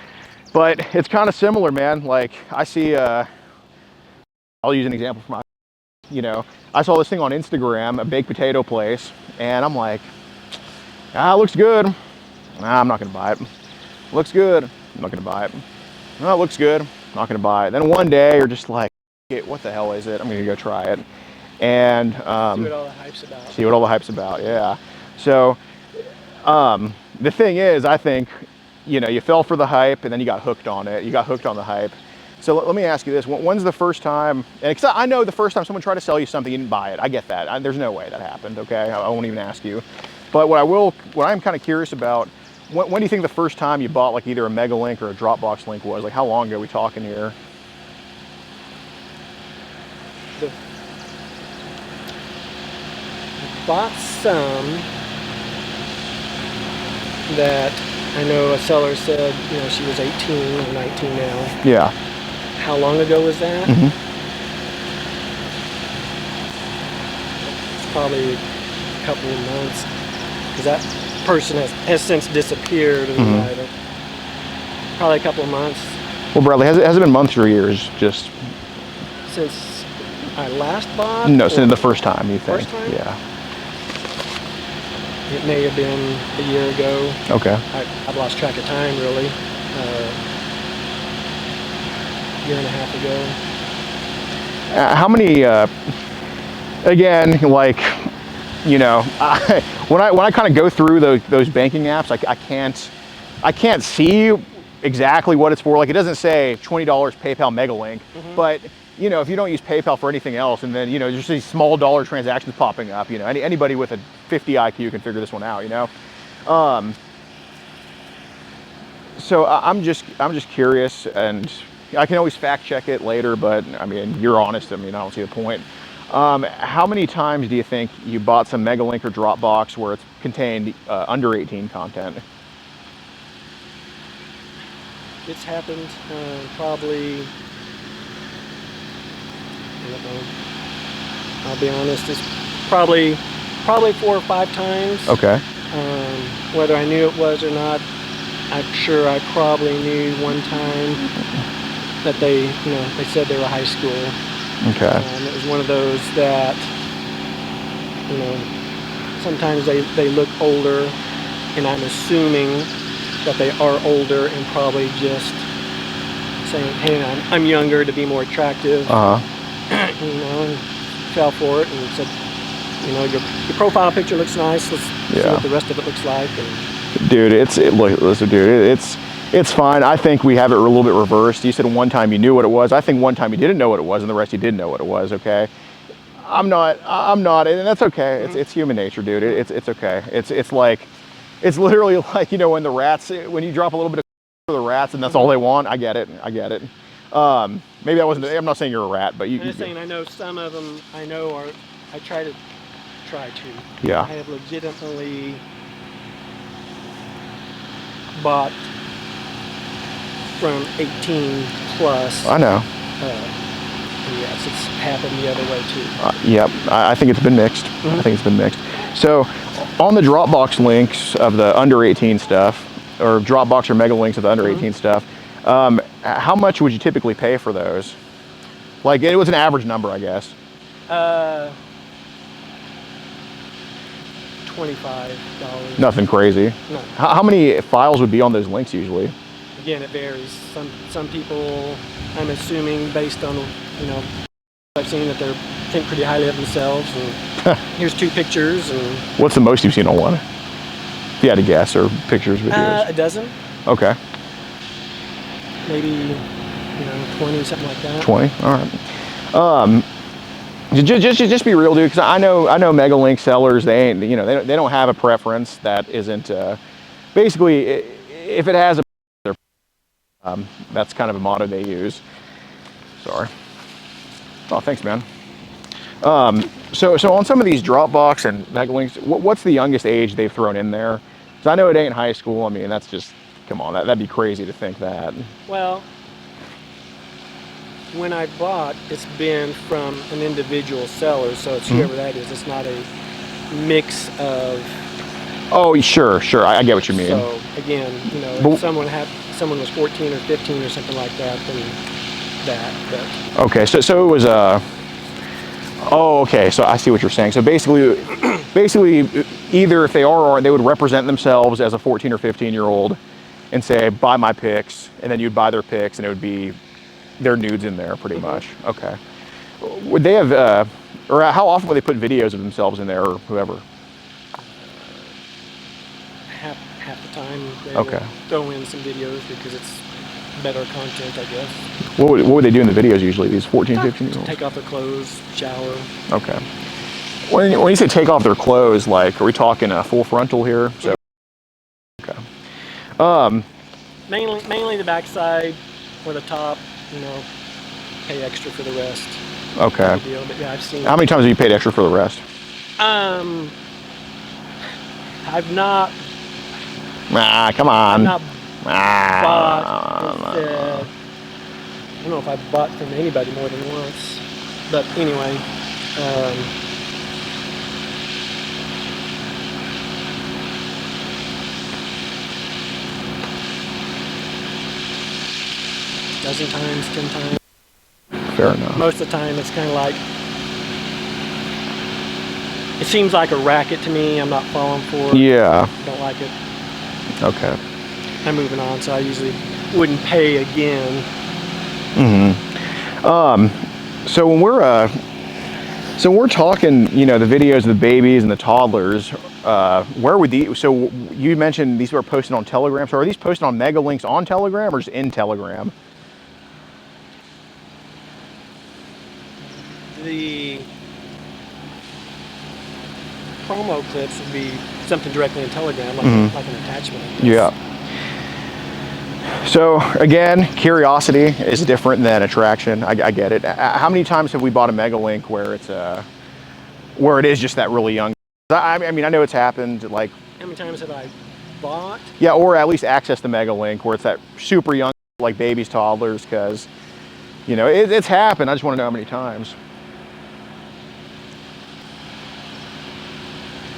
But it's kind of similar, man. Like I see, I'll use an example from my, you know, I saw this thing on Instagram, a baked potato place, and I'm like, it looks good. I'm not gonna buy it. Looks good. I'm not gonna buy it. No, it looks good. Not gonna buy it. Then one day you're just like, what the hell is it? I'm gonna go try it. And see what all the hype's about. See what all the hype's about, yeah. So the thing is, I think, you know, you fell for the hype and then you got hooked on it. You got hooked on the hype. So let me ask you this. When's the first time, and cause I know the first time someone tried to sell you something, you didn't buy it. I get that. There's no way that happened, okay? I won't even ask you. But what I'm kind of curious about, when do you think the first time you bought like either a Megalink or a Dropbox link was? Like how long ago are we talking here? Bought some that I know a seller said, you know, she was 18 or 19 now. Yeah. How long ago was that? It's probably a couple of months, because that person has since disappeared. And probably a couple of months. Well, Bradley, has it been months or years? Just since I last bought? No, since the first time, you think? First time? Yeah. It may have been a year ago. Okay. I've lost track of time, really. Year and a half ago. How many? Again, like, you know, when I kind of go through those banking apps, I can't see exactly what it's for. Like, it doesn't say $20 PayPal Megalink, but you know, if you don't use PayPal for anything else, and then, you know, just these small dollar transactions popping up, you know, anybody with a 50 IQ can figure this one out, you know. So I'm just curious, and I can always fact check it later, but I mean, you're honest. I mean, I don't see the point. How many times do you think you bought some Megalink or Dropbox where it's contained under 18 content? It's happened probably, I'll be honest, it's probably 4 or 5 times. Okay. Whether I knew it was or not, I'm sure I probably knew one time that they said they were high school. Okay. It was one of those that, you know, sometimes they look older, and I'm assuming that they are older and probably just saying, hey, I'm younger to be more attractive. You know, and fell for it and said, you know, your profile picture looks nice. Let's see what the rest of it looks like. And dude, listen, dude, it's fine. I think we have it a little bit reversed. You said one time you knew what it was. I think one time you didn't know what it was, and the rest you didn't know what it was. Okay, I'm not, and that's okay. It's human nature, dude. It's okay. It's literally like, you know, when you drop a little bit of for the rats and that's all they want. I get it. Maybe I'm not saying you're a rat, but I'm just saying, I know some of them I try to. Yeah. I have legitimately bought from 18 plus. I know. Yes, it's happened the other way too. Yep, I think it's been mixed. I think it's been mixed. So on the Dropbox links of the under 18 stuff, or Dropbox or Megalinks of the under 18 stuff, how much would you typically pay for those? Like, it was an average number, I guess. $25. Nothing crazy. No. How many files would be on those links usually? Again, it varies. Some people, I'm assuming, based on, you know, I've seen that they think pretty highly of themselves, and here's 2 pictures. And what's the most you've seen on one? If you had to guess, or pictures, videos? A dozen. Okay. Maybe, you know, 20, something like that. 20. All right. Just be real, dude, because I know Megalink sellers. They don't have a preference that isn't. Basically, if it has a, that's kind of a motto they use. Sorry. Oh, thanks, man. So on some of these Dropbox and Megalinks, what's the youngest age they've thrown in there? Because I know it ain't high school. I mean, that's just, come on, that'd be crazy to think that. Well, when I bought, it's been from an individual seller, so it's whoever that is. It's not a mix of. Oh, sure. I get what you mean. So again, you know, But- if someone was 14 or 15 or something like that, then that. But Okay, so it was oh, okay. So I see what you're saying. So basically, either if they are or they would represent themselves as a 14 or 15-year-old and say, "Buy my pics," and then you'd buy their pics, and it would be their nudes in there, pretty much. Okay. Would they have, or how often would they put videos of themselves in there, or whoever? half the time they Okay. will throw in some videos because it's better content, I guess. What would they do in the videos usually? These 14, 15-year-olds? Take off their clothes, shower. Okay. When you say take off their clothes, like, are we talking a full frontal here? So. Okay. Mainly the backside or the top, you know, pay extra for the rest. Okay. Deal. But yeah, I've seen. How many times have you paid extra for the rest? I've not. Come on. I've not bought. Ah. I don't know if I've bought from anybody more than once, but anyway. Dozen times, 10 times. Fair enough. Most of the time, it's kind of like. It seems like a racket to me. I'm not falling for it. Yeah. Don't like it. Okay. I'm moving on, so I usually wouldn't pay again. So when we're talking, you know, the videos of the babies and the toddlers, where would these? So you mentioned these were posted on Telegram. So are these posted on mega links on Telegram or just in Telegram? The promo clips would be something directly in Telegram, like an attachment. I guess. Yeah. So again, curiosity is different than attraction. I get it. How many times have we bought a mega link where it's where it is just that really young? I mean, I know it's happened. Like, How many times have I bought? yeah, or at least access the mega link where it's that super young, like babies, toddlers, because you know it's happened. I just want to know how many times.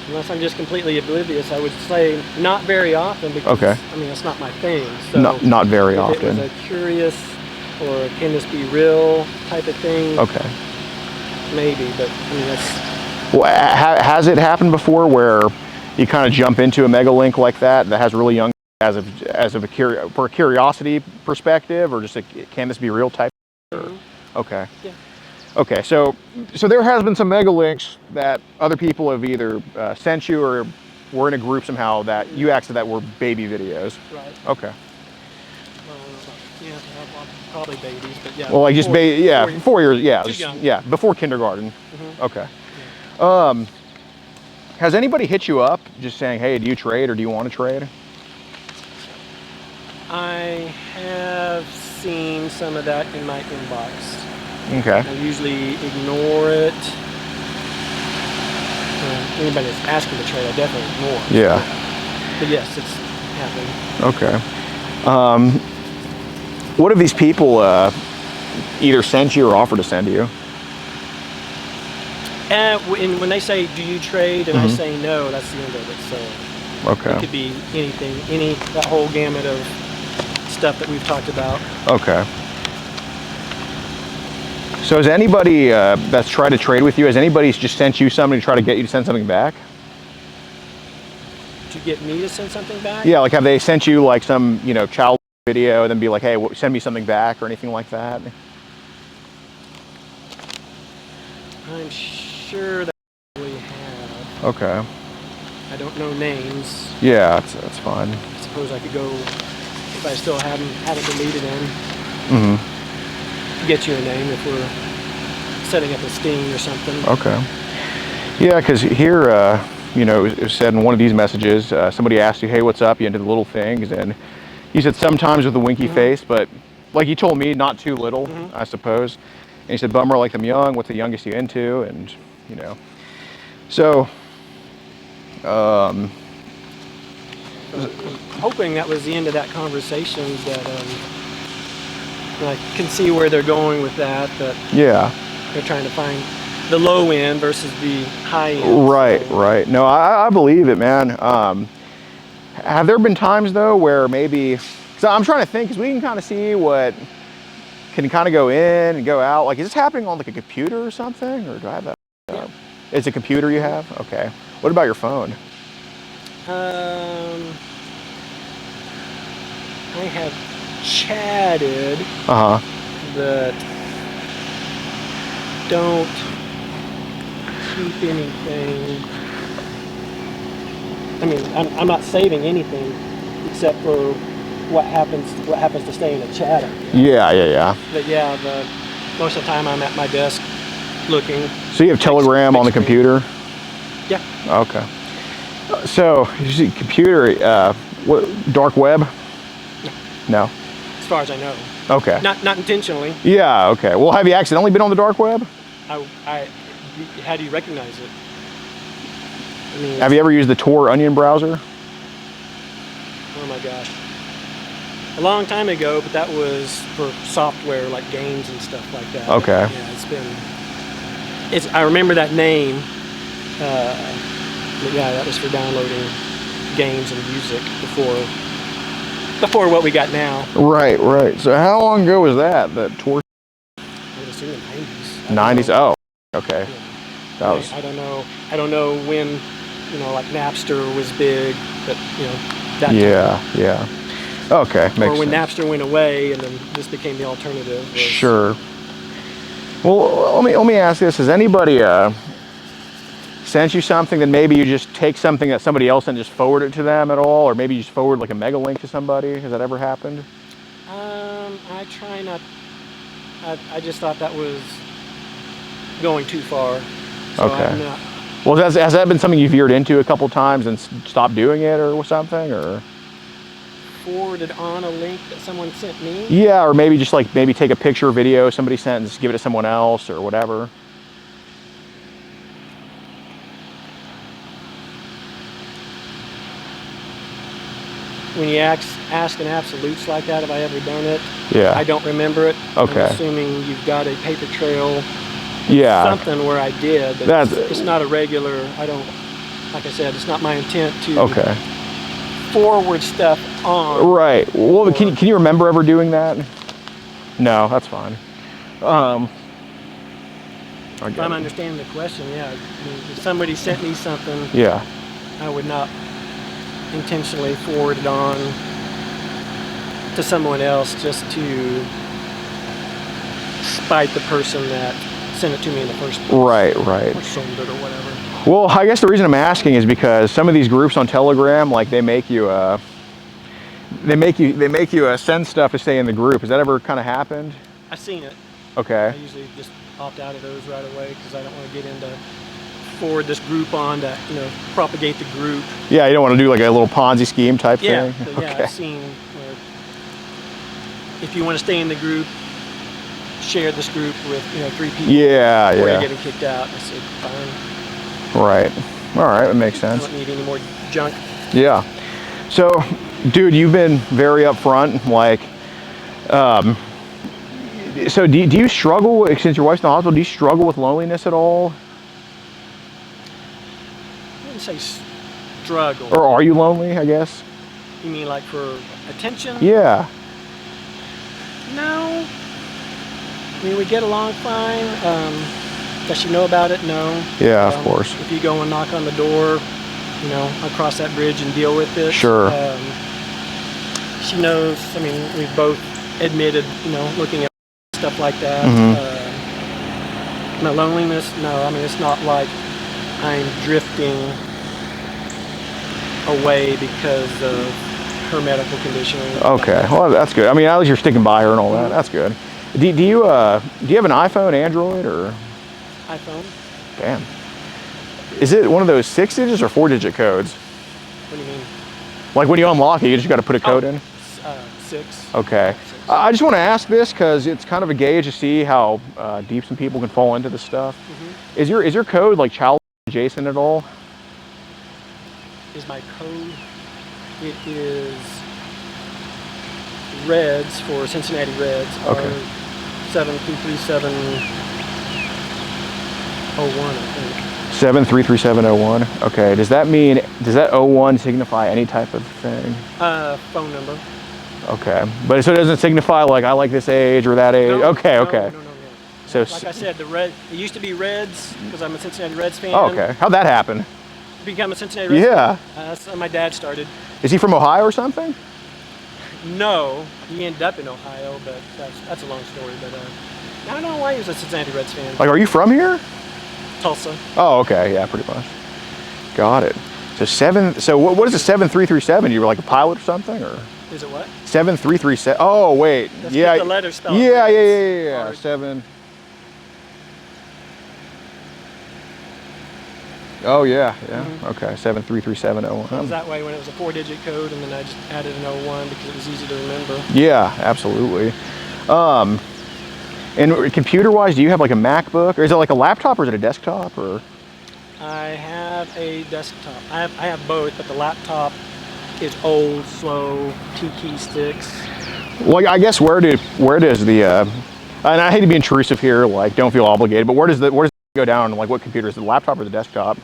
Unless I'm just completely oblivious, I would say not very often because Okay. I mean that's not my thing. So Not very if often. it was a curious or can this be real type of thing, Okay. maybe. But I mean that's Well, has it happened before where you kind of jump into a mega link like that has really young for a curiosity perspective, or just a can this be real type? Okay. Yeah. Okay, so there has been some mega links that other people have either sent you or were in a group somehow that you acted that were baby videos. right. Okay. Yeah, well, probably babies, but yeah. Well, like just 4 years, yeah, Too just- young. yeah, before kindergarten. Okay. Has anybody hit you up just saying, "Hey, do you trade or do you want to trade?" I have seen some of that in my inbox. Okay. I usually ignore it. Anybody that's asking to trade, I definitely ignore. Yeah. But yes, it's happening. Okay. What have these people either sent you or offered to send you? And when they say, "Do you trade?" and I say no, that's the end of it. So Okay. it could be anything, that whole gamut of stuff that we've talked about. Okay. So has anybody that's tried to trade with you, has anybody just sent you something to try to get you to send something back? To get me to send something back? Yeah, like have they sent you like some, you know, child video and then be like, "Hey, send me something back," or anything like that? I'm sure that we have. Okay. I don't know names. Yeah, that's fine. I suppose I could go, if I still haven't deleted them, get you a name if we're setting up a sting or something. Okay. Yeah, because here, you know, it said in one of these messages, somebody asked you, "Hey, what's up?" You into the little things, and you said sometimes with a winky face, but like you told me, not too little, I suppose. And you said, "Bummer, like them young. What's the youngest you into?" And you know, so. Hoping that was the end of that conversation. That And I can see where they're going with that. That Yeah. they're trying to find the low end versus the high end. Right, so. right. No, I believe it, man. Have there been times though where maybe? So I'm trying to think, because we can kind of see what can kind of go in and go out. Like, is this happening on like a computer or something, or do I have that? Yeah. It's a computer you have? Okay. What about your phone? I have chatted, but don't keep anything. I mean, I'm not saving anything except for what happens to stay in the chat. Yeah. But yeah, most of the time I'm at my desk looking. So you have Telegram on the computer? Yeah. Okay. So you see computer, what, dark web? No. As far as I know. Okay. Not intentionally. Yeah. Okay. Well, have you accidentally been on the dark web? How do you recognize it? I mean, Have you ever used the Tor Onion browser? Oh my gosh. A long time ago, but that was for software like games and stuff like that. Okay. Yeah, I remember that name. But yeah, that was for downloading games and music before what we got now. Right. So how long ago was that Tor? I would assume the 90s. 90s. Oh, okay. Yeah. That was. I don't know when, like Napster was big, but that time. Yeah. Okay, makes sense. Or when Napster went away and then this became the alternative. Sure. Well, let me ask this: has anybody sent you something that maybe you just take something that somebody else and just forward it to them at all, or maybe you just forward like a mega link to somebody? Has that ever happened? I try not. I just thought that was going too far. So Okay. I'm not. Well, has that been something you've veered into a couple times and stopped doing it, or something, or? Forwarded on a link that someone sent me. Yeah, or maybe just like maybe take a picture or video somebody sent and just give it to someone else or whatever. When you ask in absolutes like that, have I ever done it? Yeah. I don't remember it. Okay. I'm assuming you've got a paper trail. Yeah. Something where I did. But it's not a regular. I don't. Like I said, it's not my intent to. Okay. Forward stuff on. Right. Well, can you remember ever doing that? No, that's fine. If I'm understanding the question, yeah. I mean, if somebody sent me something, yeah, I would not intentionally forward it on to someone else just to spite the person that sent it to me in the first place. Right. Or sold it or whatever. Well, I guess the reason I'm asking is because some of these groups on Telegram, like they make you send stuff to stay in the group. Has that ever kind of happened? I've seen it. Okay. I usually just opt out of those right away because I don't want to get into forward this group on to propagate the group. Yeah, you don't want to do like a little Ponzi scheme type thing. Yeah, Okay. I've seen where if you want to stay in the group, share this group with 3 people. Yeah. Before you're getting kicked out. I said, fine. Right. All right, that makes sense. I don't need any more junk. Yeah. So, dude, you've been very upfront. Like, so do you struggle, since your wife's in the hospital, do you struggle with loneliness at all? I wouldn't say struggle. Or are you lonely, I guess? You mean like for attention? Yeah. No. I mean, we get along fine. Does she know about it? No. Yeah, of course. If you go and knock on the door, I'll cross that bridge and deal with it. Sure. She knows. I mean, we've both admitted, looking at stuff like that. My loneliness, no. I mean, it's not like I'm drifting away because of her medical condition. Okay. Well, that's good. I mean, at least you're sticking by her and all that. That's good. Do you have an iPhone, Android, or? iPhone. Damn. Is it one of those 6-digit or 4-digit codes? What do you mean? Like when you unlock it, you just got to put a code in? 6. Okay. 6. I just want to ask this because it's kind of a gauge to see how deep some people can fall into this stuff. Mm-hmm. Is your code like child adjacent at all? Is my code? It is Reds for Cincinnati Reds are Okay. 7337001, I think. 733701. Okay. Does that 01 signify any type of thing? Phone number. Okay. But so it doesn't signify like I like this age or that age. No, okay. no, Okay. No. So Like I said, it used to be Reds because I'm a Cincinnati Reds fan. Oh, okay. How'd that happen? Become a Cincinnati Reds Yeah. fan. That's how my dad started. Is he from Ohio or something? No, he ended up in Ohio, but that's a long story. But I don't know why he was a Cincinnati Reds fan. Like, are you from here? Tulsa. Oh, okay. Yeah, pretty much. Got it. So what is a 7337? You were like a pilot or something, or? Is it what? 7337. Oh, wait. Let's Yeah. get the letter spelled. Yeah. Or- 7. Oh, yeah. Okay. 73370. It was that way when it was a 4-digit code, and then I just added an 01 because it was easy to remember. Yeah, absolutely. And computer-wise, do you have like a MacBook, or is it like a laptop, or is it a desktop, or? I have a desktop. I have both, but the laptop is old, slow, 2 key sticks. Well, I guess where does the and I hate to be intrusive here, like don't feel obligated, but where does it go down? Like what computer is it, the laptop or the desktop?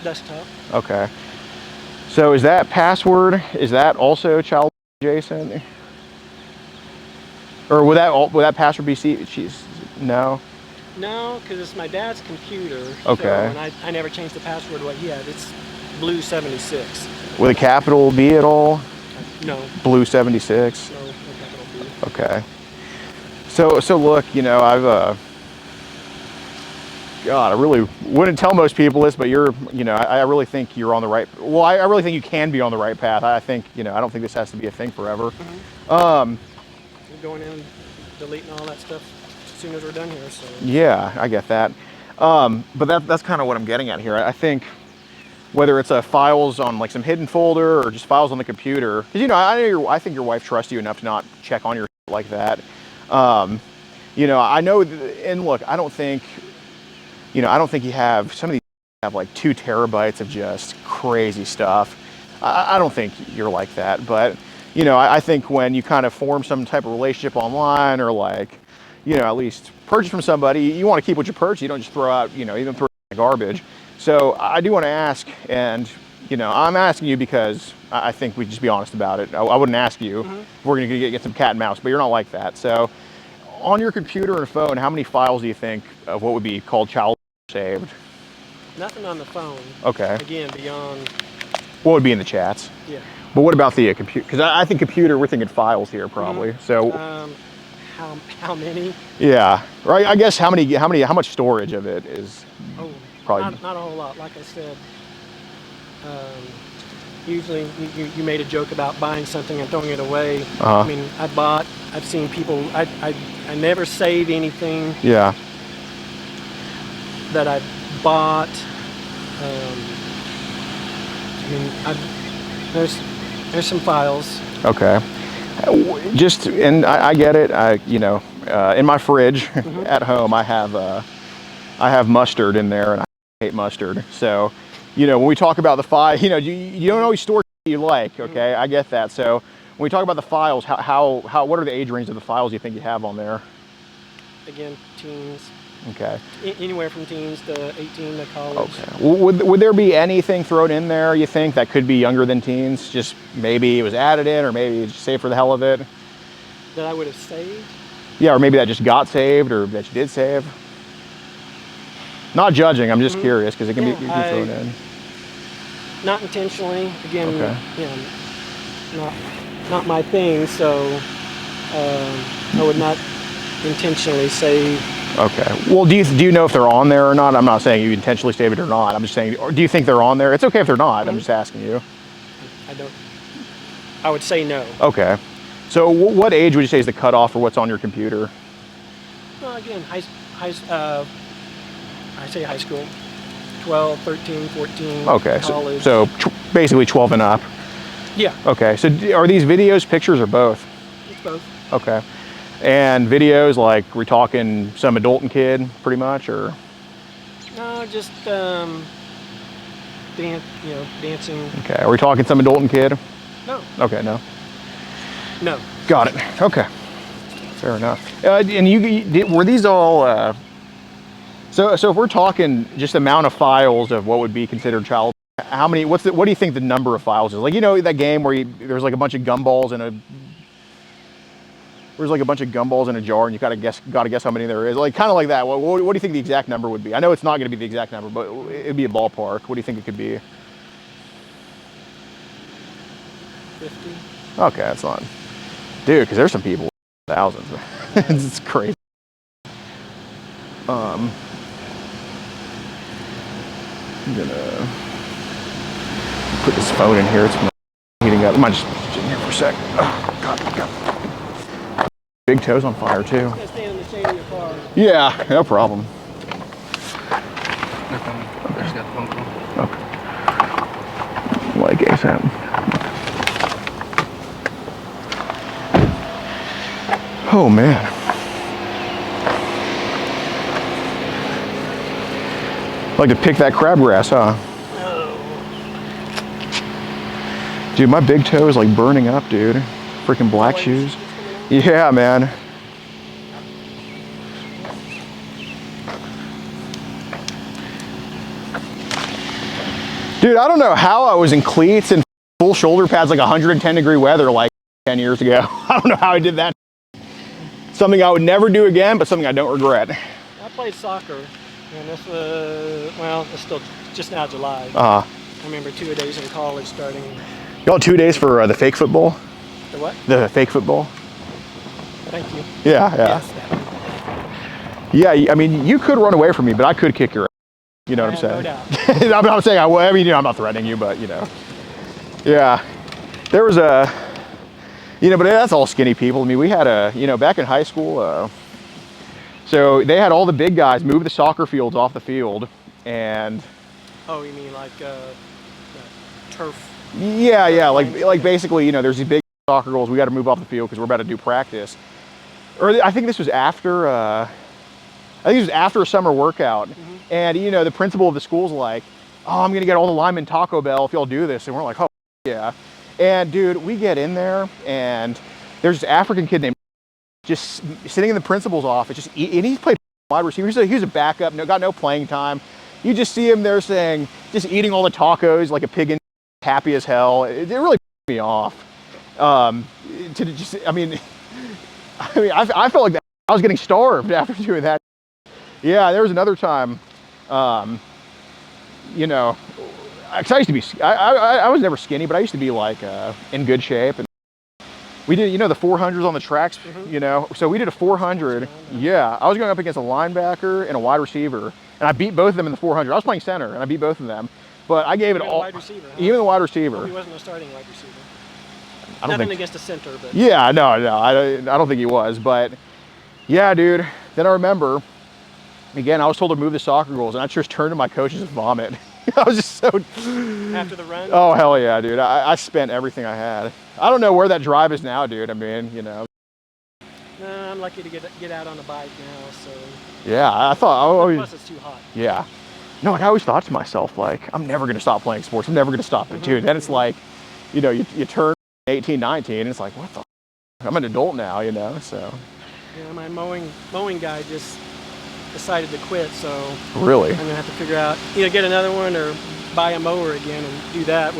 Desktop. Okay. So is that password? Is that also child adjacent? Or would that password be no? No, because it's my dad's computer. Okay. So, and I never changed the password to what he had. It's Blue 76. With a capital B at all? No. Blue 76. No capital B. Okay. So look, I've God, I really wouldn't tell most people this, but I really think you're on the right. Well, I really think you can be on the right path. I think, I don't think this has to be a thing forever. Mm-hmm. We're going in and deleting all that stuff as soon as we're done here. So. Yeah, I get that. But that's kind of what I'm getting at here. I think whether it's files on like some hidden folder or just files on the computer, because I think your wife trusts you enough to not check on your like that. I know, and look, I don't think you have, some of these have like 2 terabytes of just crazy stuff. I don't think you're like that, but I think when you kind of form some type of relationship online or like, at least purchase from somebody, you want to keep what you purchase. You don't just throw out, even throw out garbage. So I do want to ask, and I'm asking you because I think we'd just be honest about it. I wouldn't ask you if we're going to get some cat and mouse, but you're not like that. So on your computer and phone, how many files do you think of what would be called child saved? Nothing on the phone. Okay. Again, beyond. What would be in the chats? Yeah. But what about the computer? Because I think computer, we're thinking files here probably. So. How many? Yeah. Right. I guess how much storage of it is? Oh, probably not a whole lot. Like I said, usually you made a joke about buying something and throwing it away. Uh-huh. I mean, I've seen people. I never save anything. Yeah. That I bought. There's some files. Okay. And I get it. In my fridge at home, I have mustard in there, and I hate mustard. So, when we talk about the file, you don't always store what you like. Okay, I get that. So, when we talk about the files, what are the age range of the files you think you have on there? Again, teens. Okay. Anywhere from teens to 18 to college. Okay. Would there be anything thrown in there you think that could be younger than teens? Just maybe it was added in, or maybe it's just saved for the hell of it? That I would have saved? Yeah, or maybe that just got saved, or that you did save. Not judging, I'm just curious because it can be thrown in. Not intentionally. Again, Okay. not my thing. So I would not intentionally save. Okay. Well, do you know if they're on there or not? I'm not saying you intentionally saved it or not. I'm just saying, or do you think they're on there? It's okay if they're not. I'm just asking you. I don't. I would say no. Okay. So what age would you say is the cutoff for what's on your computer? Well, again, I say high school. 12, 13, 14. Okay. College. So basically 12 and up. Yeah. Okay. So are these videos, pictures, or both? It's both. Okay. And videos, like we're talking some adult and kid, pretty much, or? No, just dancing. Okay. Are we talking some adult and kid? No. Okay. No. No. Got it. Okay. Fair enough. And were these all? So if we're talking just amount of files of what would be considered child, how many? What do you think the number of files is? Like, you know, that game where there's like a bunch of gumballs in a. There's like a bunch of gumballs in a jar, and you gotta guess how many there is. Like, kind of like that. What do you think the exact number would be? I know it's not going to be the exact number, but it'd be a ballpark. What do you think it could be? 50. Okay, that's not, dude. Because there's some people, thousands. It's crazy. I'm gonna put this phone in here. It's heating up. I might just sit in here for a sec. Oh, God. Big toes on fire too. You gotta stay in the shade of your car. Yeah, no problem. I just got the phone call. Okay. Like ASAP. Oh man. Like to pick that crabgrass, huh? Dude, my big toe is like burning up, dude. Freaking black shoes. Yeah, man. Dude, I don't know how I was in cleats and full shoulder pads like 110-degree weather like 10 years ago. I don't know how I did that. Something I would never do again, but something I don't regret. I played soccer, and this was, well, it's still just now July. I remember 2 days in college starting. Y'all 2 days for the fake football? The what? The fake football? Thank you. Yeah, yeah. Yes, that Yeah, I mean, you could run away from me, but I could kick your ass. You know what I'm saying? No doubt. I'm not saying I mean, you know, I'm not threatening you, but you know. Yeah. There was a, you know, but that's all skinny people. I mean, we had a, you know, back in high school, so they had all the big guys move the soccer fields off the field, and. Oh, you mean like turf? Yeah, like basically, you know, there's these big soccer goals. We got to move off the field because we're about to do practice. Or I think this was after. I think it was after a summer workout, and you know, the principal of the school's like, "Oh, I'm gonna get all the linemen Taco Bell if y'all do this," and we're like, "Oh, yeah." And dude, we get in there, and there's this African kid named just sitting in the principal's office, just and he's played wide receiver. He was a backup, got no playing time. You just see him there saying, just eating all the tacos like a pig, in happy as hell. It really pissed me off. I felt like that. I was getting starved after doing that. Yeah, there was another time, you know, cause I used to be, I was never skinny, but I used to be like in good shape. And we did, you know, the 400s on the tracks, you know, so we did a 400. Yeah, I was going up against a linebacker and a wide receiver, and I beat both of them in the 400. I was playing center, and I beat both of them. But I gave it all. Wide receiver, huh? Even the wide receiver. Oh, he wasn't a starting wide receiver. I don't Nothing think, against the center, but. Yeah, no, I don't think he was. But yeah, dude. Then I remember, again, I was told to move the soccer goals, and I just turned to my coaches and vomit. I was just so. After the run? Oh, hell yeah, dude. I spent everything I had. I don't know where that drive is now, dude. I mean, you know. No, I'm lucky to get out on a bike now, so. Yeah, I thought. Plus, it's too hot. Yeah. No, like I always thought to myself, like, I'm never going to stop playing sports. I'm never going to stop it, dude. Then it's like, you know, you turn 18, 19, and it's like, what the f-? I'm an adult now, you know, so. Yeah, my mowing guy just decided to quit, so. Really? I'm going to have to figure out, either get another one or buy a mower again and do that,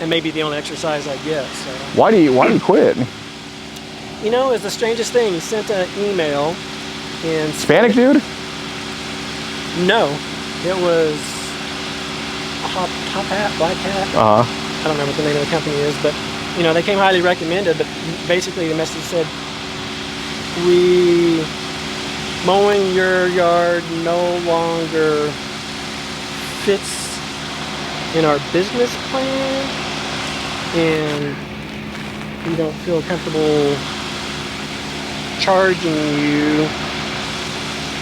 and maybe the only exercise I get, so. Why do you quit? You know, it's the strangest thing. He sent an email in Hispanic dude? No. It was Top Hat, Black Hat. I don't remember what the name of the company is, but you know, they came highly recommended. But basically, the message said, mowing your yard no longer fits in our business plan, and we don't feel comfortable charging you.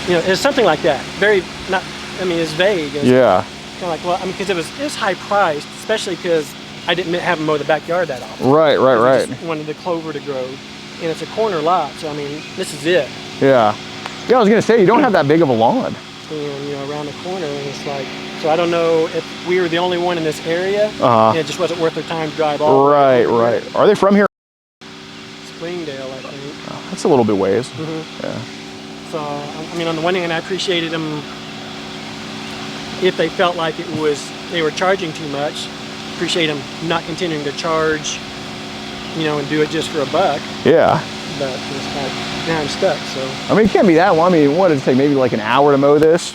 You know, it's something like that. Very not. I mean, it's vague. Yeah. Kind of like, well, I mean, because it was high priced, especially because I didn't have them mow the backyard that often. Right. I just wanted the clover to grow, and it's a corner lot, so I mean, this is it. Yeah. Yeah, I was gonna say you don't have that big of a lawn. And you know, around the corner, and it's like, so I don't know if we were the only one in this area, and it just wasn't worth their time to drive all. Right. Are they from here? As It's a little bit ways. Yeah. So, I mean, on the one hand, I appreciated them if they felt like they were charging too much. Appreciate them not continuing to charge, and do it just for $1. Yeah. But it's like, now I'm stuck, so. I mean, it can't be that long. I mean, what did it take? Maybe like an hour to mow this?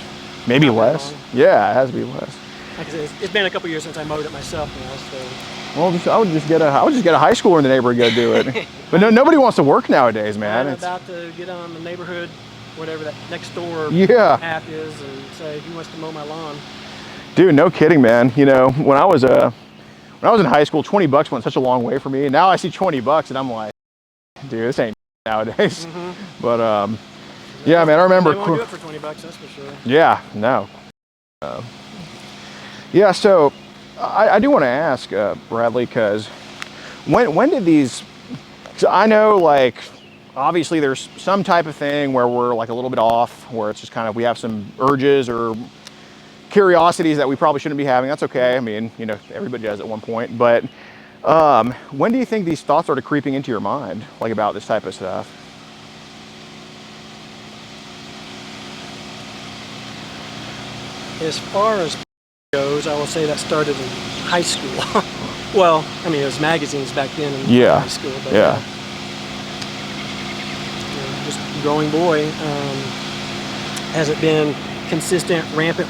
Maybe Not that less. long. Yeah, it has to be less. Like I said, it's been a couple years since I mowed it myself now, so. Well, I would just get a high schooler in the neighborhood to go do it. But nobody wants to work nowadays, man. I'm about to get on the neighborhood, whatever that next door Yeah. app is, and say who wants to mow my lawn. Dude, no kidding, man. When I was in high school, $20 went such a long way for me. Now I see $20 and I'm like, dude, this ain't nowadays. But yeah, man, I remember. They won't do it for $20, that's for sure. Yeah, no. Yeah, so I do want to ask Bradley, because when did these? 'Cause I know, like, obviously there's some type of thing where we're like a little bit off, where it's just kind of we have some urges or curiosities that we probably shouldn't be having. That's okay. I mean, everybody does at one point. But when do you think these thoughts started creeping into your mind, like about this type of stuff? As far as goes, I will say that started in high school. Well, I mean, it was magazines back then in Yeah. high school. But, Yeah. just growing boy. Has it been consistent, rampant?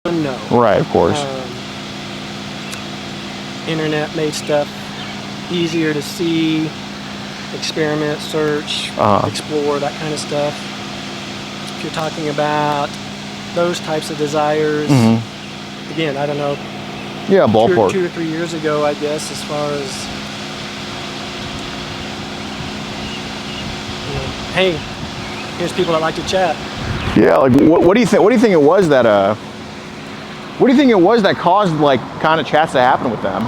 No. Right, of course. Internet made stuff easier to see, experiment, search, explore, that kind of stuff. If you're talking about those types of desires, again, I don't know, Yeah, ballpark. 2 or 3 years ago, I guess, as far as, hey, here's people that like to chat. Yeah, like what do you think? What do you think it was that what do you think it was that caused like kind of chats to happen with them?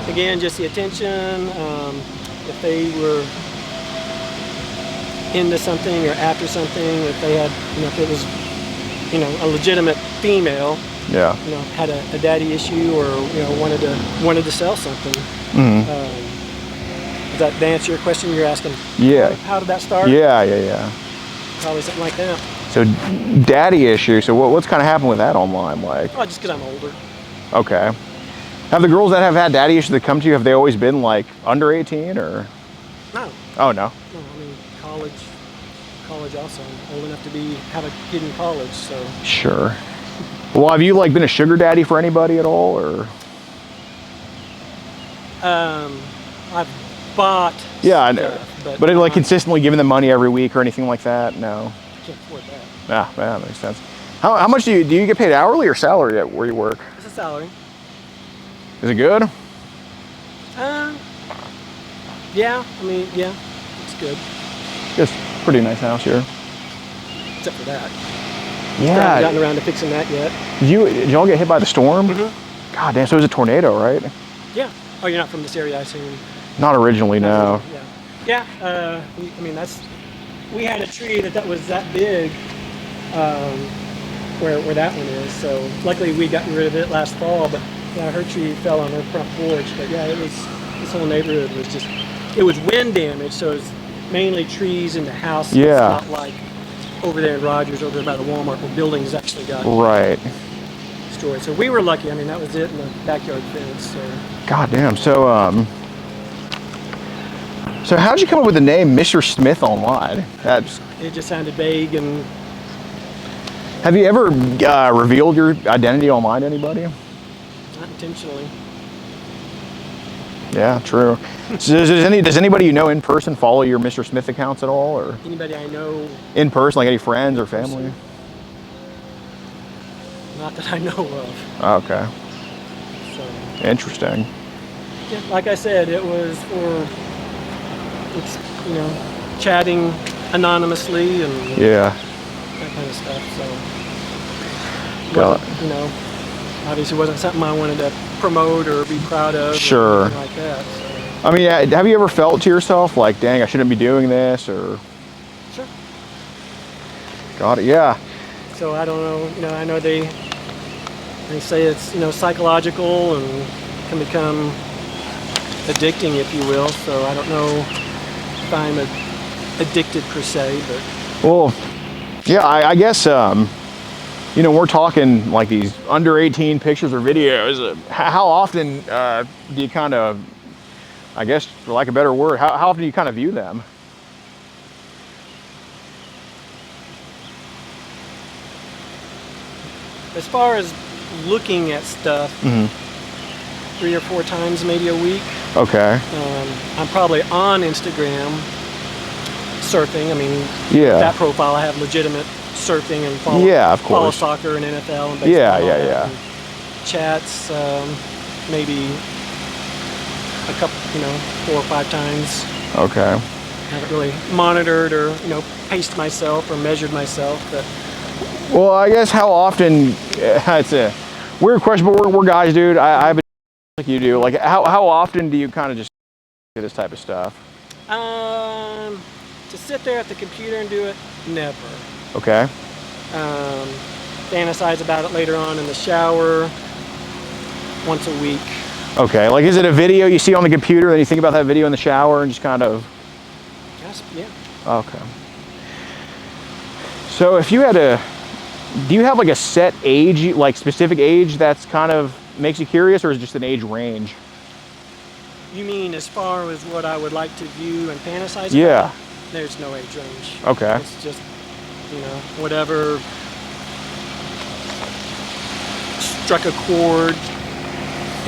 Again, just the attention. If they were into something or after something, if they had, if it was, a legitimate female, Yeah. had a daddy issue or wanted to sell something. Does that answer your question? You're asking. Yeah. How did that start? Yeah. Probably something like that. So, daddy issue. So, what's kind of happened with that online? Like, Well, just because I'm older. okay. Have the girls that have had daddy issues that come to you, have they always been like under 18 or? No. Oh, no. No, I mean college also. I'm old enough to have a kid in college, so. Sure. Well, have you like been a sugar daddy for anybody at all, or? I've bought. Yeah, I know. Stuff, But like consistently giving them money every week or anything like that? No. I can't afford that. Yeah, that makes sense. How much do you get paid hourly or salary at where you work? It's a salary. Is it good? Yeah. I mean, yeah, it's good. Just pretty nice house here. Except for that. I Yeah. haven't gotten around to fixing that yet. Did y'all get hit by the storm? God damn, so it was a tornado, right? Yeah. Oh, you're not from this area, I assume. Not originally, no. Yeah. I mean, we had a tree that was that big, where that one is. So luckily we got rid of it last fall. But yeah, her tree fell on her front porch. But yeah, this whole neighborhood was it was wind damage. So it's mainly trees in the house. Yeah. It's not like over there in Rogers, over there by the Walmart, where buildings actually got Right. destroyed. So we were lucky. I mean, that was it in the backyard fence. So. God damn. So how'd you come up with the name Mr. Smith online? It just sounded vague and. Have you ever revealed your identity online to anybody? Not intentionally. Yeah, true. So does anybody you know in person follow your Mr. Smith accounts at all, or Anybody I know, in person, like any friends or family? not that I know of. Okay, So, interesting. yeah, like I said, it was for, chatting anonymously and Yeah. that kind of stuff. So, Got wasn't, obviously wasn't something I wanted to promote or be proud of. Sure. Or anything like that. So, I mean, have you ever felt to yourself like, dang, I shouldn't be doing this, or? sure. Got it. Yeah. So I don't know. I know they say it's psychological and can become addicting, if you will. So I don't know if I'm addicted per se, but Well, yeah, I guess, you know, we're talking like these under 18 pictures or videos. How often do you kind of, I guess, for lack of a better word, how often do you kind of view them? as far as looking at stuff, 3 or 4 times maybe a week. Okay. I'm probably on Instagram surfing. I mean, Yeah. that profile I have legitimate surfing and follow, Yeah, of follow course. soccer and NFL and baseball. Yeah, and all yeah, that. yeah. And chats, maybe a couple, 4 or 5 times. Okay. Haven't really monitored or paced myself or measured myself, but Well, I guess how often, it's a weird question, but we're guys, dude. I've been like you do. Like, how often do you kind of just do this type of stuff? to sit there at the computer and do it, never. Okay. Fantasize about it later on in the shower, once a week. Okay. Like, is it a video you see on the computer, then you think about that video in the shower and just kind of? Yes, yeah. Okay. So if you had do you have like a set age, like specific age that's kind of makes you curious, or is it just an age range? You mean as far as what I would like to view and fantasize Yeah. about? There's no age range. Okay. It's just, whatever struck a chord.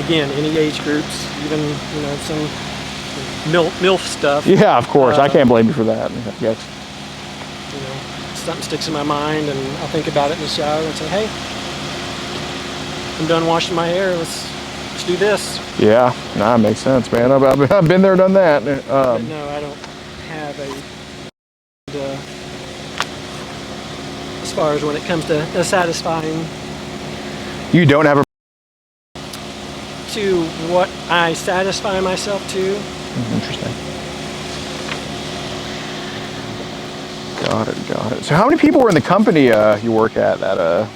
Again, any age groups, even, some MILF stuff. Yeah, of course. I can't blame you for that. Yes. Something sticks in my mind and I'll think about it in the shower and say, hey, I'm done washing my hair. Let's do this. Yeah. Nah, makes sense, man. I've been there, done that. But no, I don't have as far as when it comes to satisfying You don't have a. to what I satisfy myself to. Interesting. Got it. So how many people were in the company you work at, that a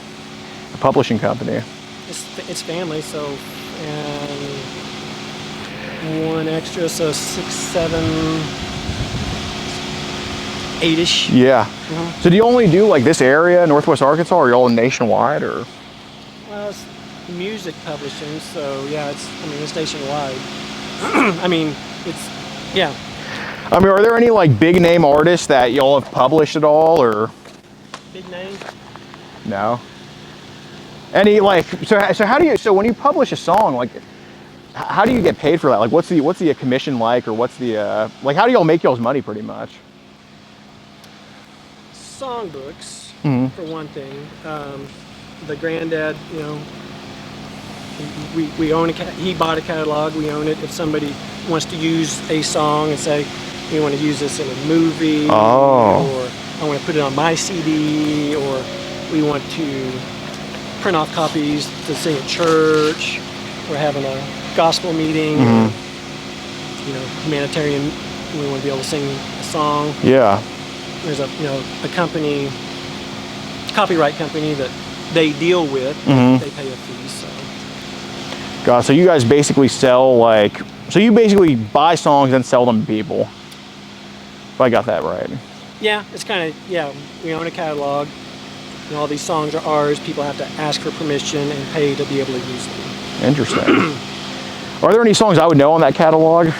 publishing company? It's family, so, and one extra, so 6, 7, 8-ish. Yeah. So do you only do like this area, Northwest Arkansas, or are you all nationwide, or? Well, it's music publishing, so yeah, it's nationwide. Yeah. I mean, are there any like big name artists that y'all have published at all, or? Big name? No. Any like so how do you, so when you publish a song, like how do you get paid for that? Like what's the commission like, or what's the like how do y'all make y'all's money pretty much? Songbooks, for one thing. The granddad, we own he bought a catalog, we own it. If somebody wants to use a song and say, we want to use this in a movie, or I want to put it on my CD, or we want to print off copies to sing at church, we're having a gospel meeting, humanitarian, we want to be able to sing a song. Yeah. There's a company, copyright company that they deal with, they pay a fee, so. God, so you guys basically sell so you basically buy songs and sell them to people. If I got that right. Yeah, it's kind of, we own a catalog, and all these songs are ours. People have to ask for permission and pay to be able to use them. Interesting. Are there any songs I would know on that catalog?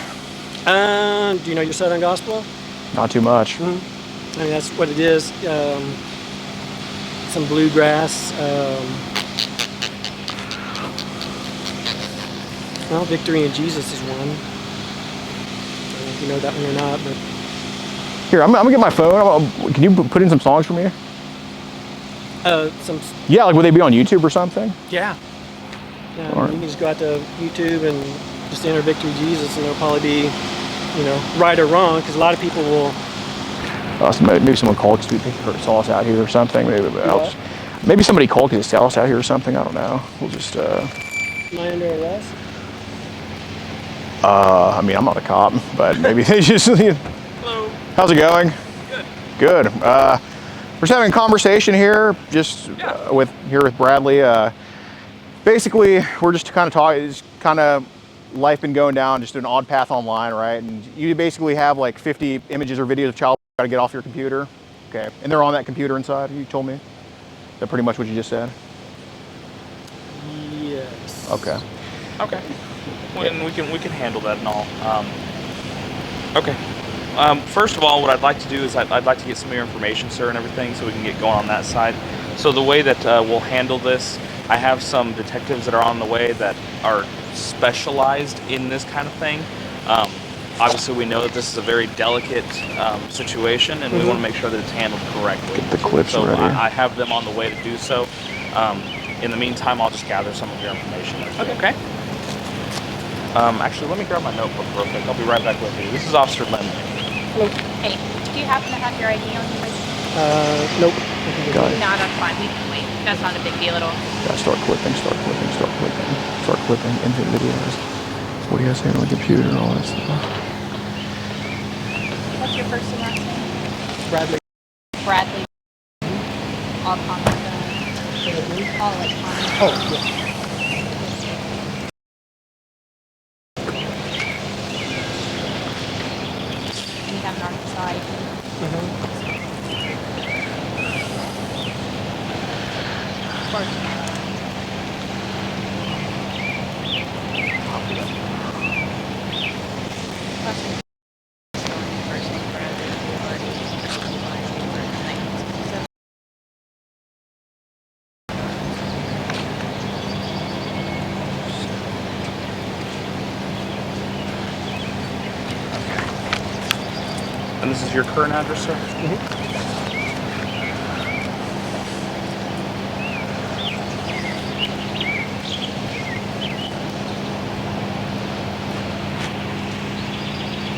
Do you know your Southern Gospel? Not too much. I mean, that's what it is. Some bluegrass. Well, Victory in Jesus is one. I don't know if you know that one or not, but. Here, I'm gonna get my phone. Can you put in some songs for me? Yeah, like would they be on YouTube or something? Yeah. Yeah, you can just go out to YouTube and just enter Victory Jesus, and it'll probably be, right or wrong, because a lot of people will. So maybe someone called because they saw us out here or something. Maybe somebody called because they saw us out here or something. I don't know. We'll just. Am I under arrest? I mean, I'm not a cop, but maybe they just. Hello. How's it going? Good. We're just having a conversation here, with Bradley. Basically, we're just kind of talking, life been going down just an odd path online, right? And you basically have like 50 images or videos of child got to get off your computer. Okay, and they're on that computer inside, you told me? Is that pretty much what you just said? Yes. Okay. Okay. Well, then we can handle that and all. Okay. First of all, what I'd like to do is I'd like to get some of your information, sir, and everything, so we can get going on that side. So the way that we'll handle this, I have some detectives that are on the way that are specialized in this kind of thing. Obviously, we know that this is a very delicate situation, and we want to make sure that it's handled correctly. Get the clips so ready. I have them on the way to do so. In the meantime, I'll just gather some of your information. Okay. Actually, let me grab my notebook real quick. I'll be right back with you. This is Officer Lemon. Hello. Hey, do you happen to have your ID on you? Nope. Got it. No, that's fine. We can wait. That's not a big deal at all. Yeah, start clipping. Infinite videos. What do you guys say on the computer and all that stuff? What's your first and last name? Bradley. Bradley. All comments. All electronic. Oh, yeah. You have an Arkansas ID. Of course. Last name. First name Bradley. Last name Bradley. And this is your current address, sir?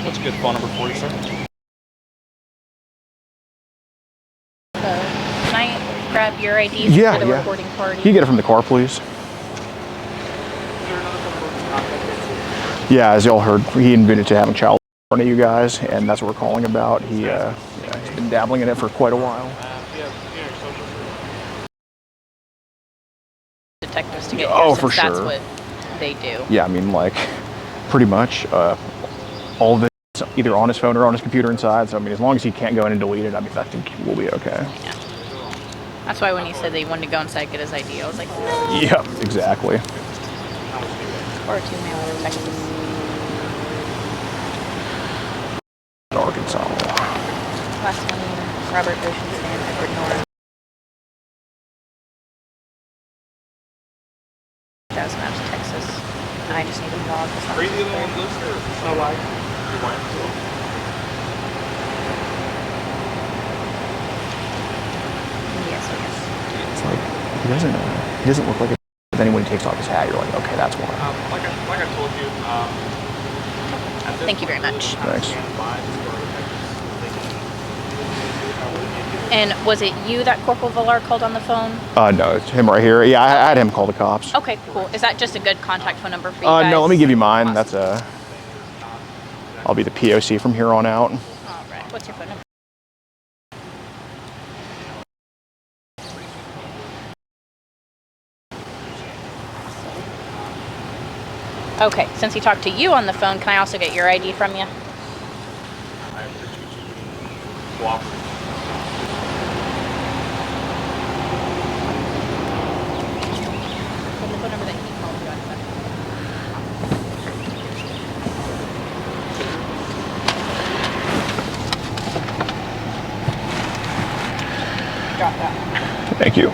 What's a good phone number for you, sir? Can I grab your ID Yeah, for the yeah. recording party? Can you get it from the car, please? Yeah, as y'all heard, he admitted to having child in front of you guys, and that's what we're calling about. He's been dabbling in it for quite a while. Detectives to get Oh, here, for since that's sure. what they do. Yeah, I mean, like, pretty much all of it is either on his phone or on his computer inside. So, I mean, as long as he can't go in and delete it, I mean, I think we'll be okay. Yeah. That's why when he said that he wanted to go inside and get his ID, I was like, no. Yeah, exactly. Or two mail or Texas. Arkansas. Last name, Robert Ocean Sam, Edward Nora. 1000 Maps, Texas. I just need a dog. Are you the only one who lives here? No, like your wife as well? Yes, I guess. It's like, he doesn't look like it. But then when he takes off his hat, you're like, okay, that's why. Like I told you, Thank you very much. Thanks. And was it you that Corporal Villar called on the phone? No, it's him right here. Yeah, I had him call the cops. Okay, cool. Is that just a good contact phone number for you guys? No, let me give you mine. Awesome. That's I'll be the POC from here on out. All right. What's your phone number? Okay, since he talked to you on the phone, can I also get your ID from you? I appreciate you cooperating. What's the phone number that he called you on? Drop that. Thank you.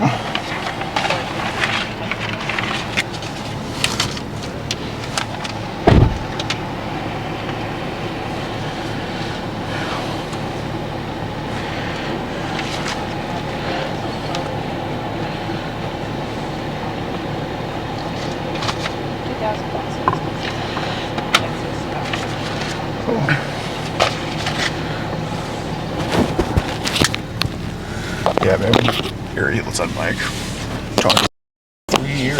Yeah, maybe. Here, let's unmic. Talk 3 years.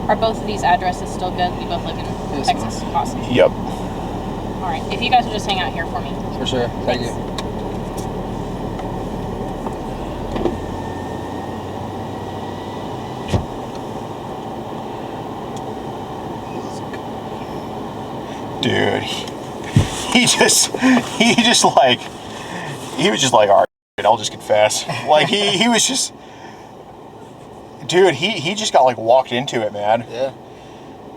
Are both of these addresses still good? We both live in Texas. Awesome. Yep. All right. If you guys will just hang out here for me. For sure. Thank you. he was just like, all right, I'll just confess. Like he was just, dude, he just got like walked into it, man. Yeah.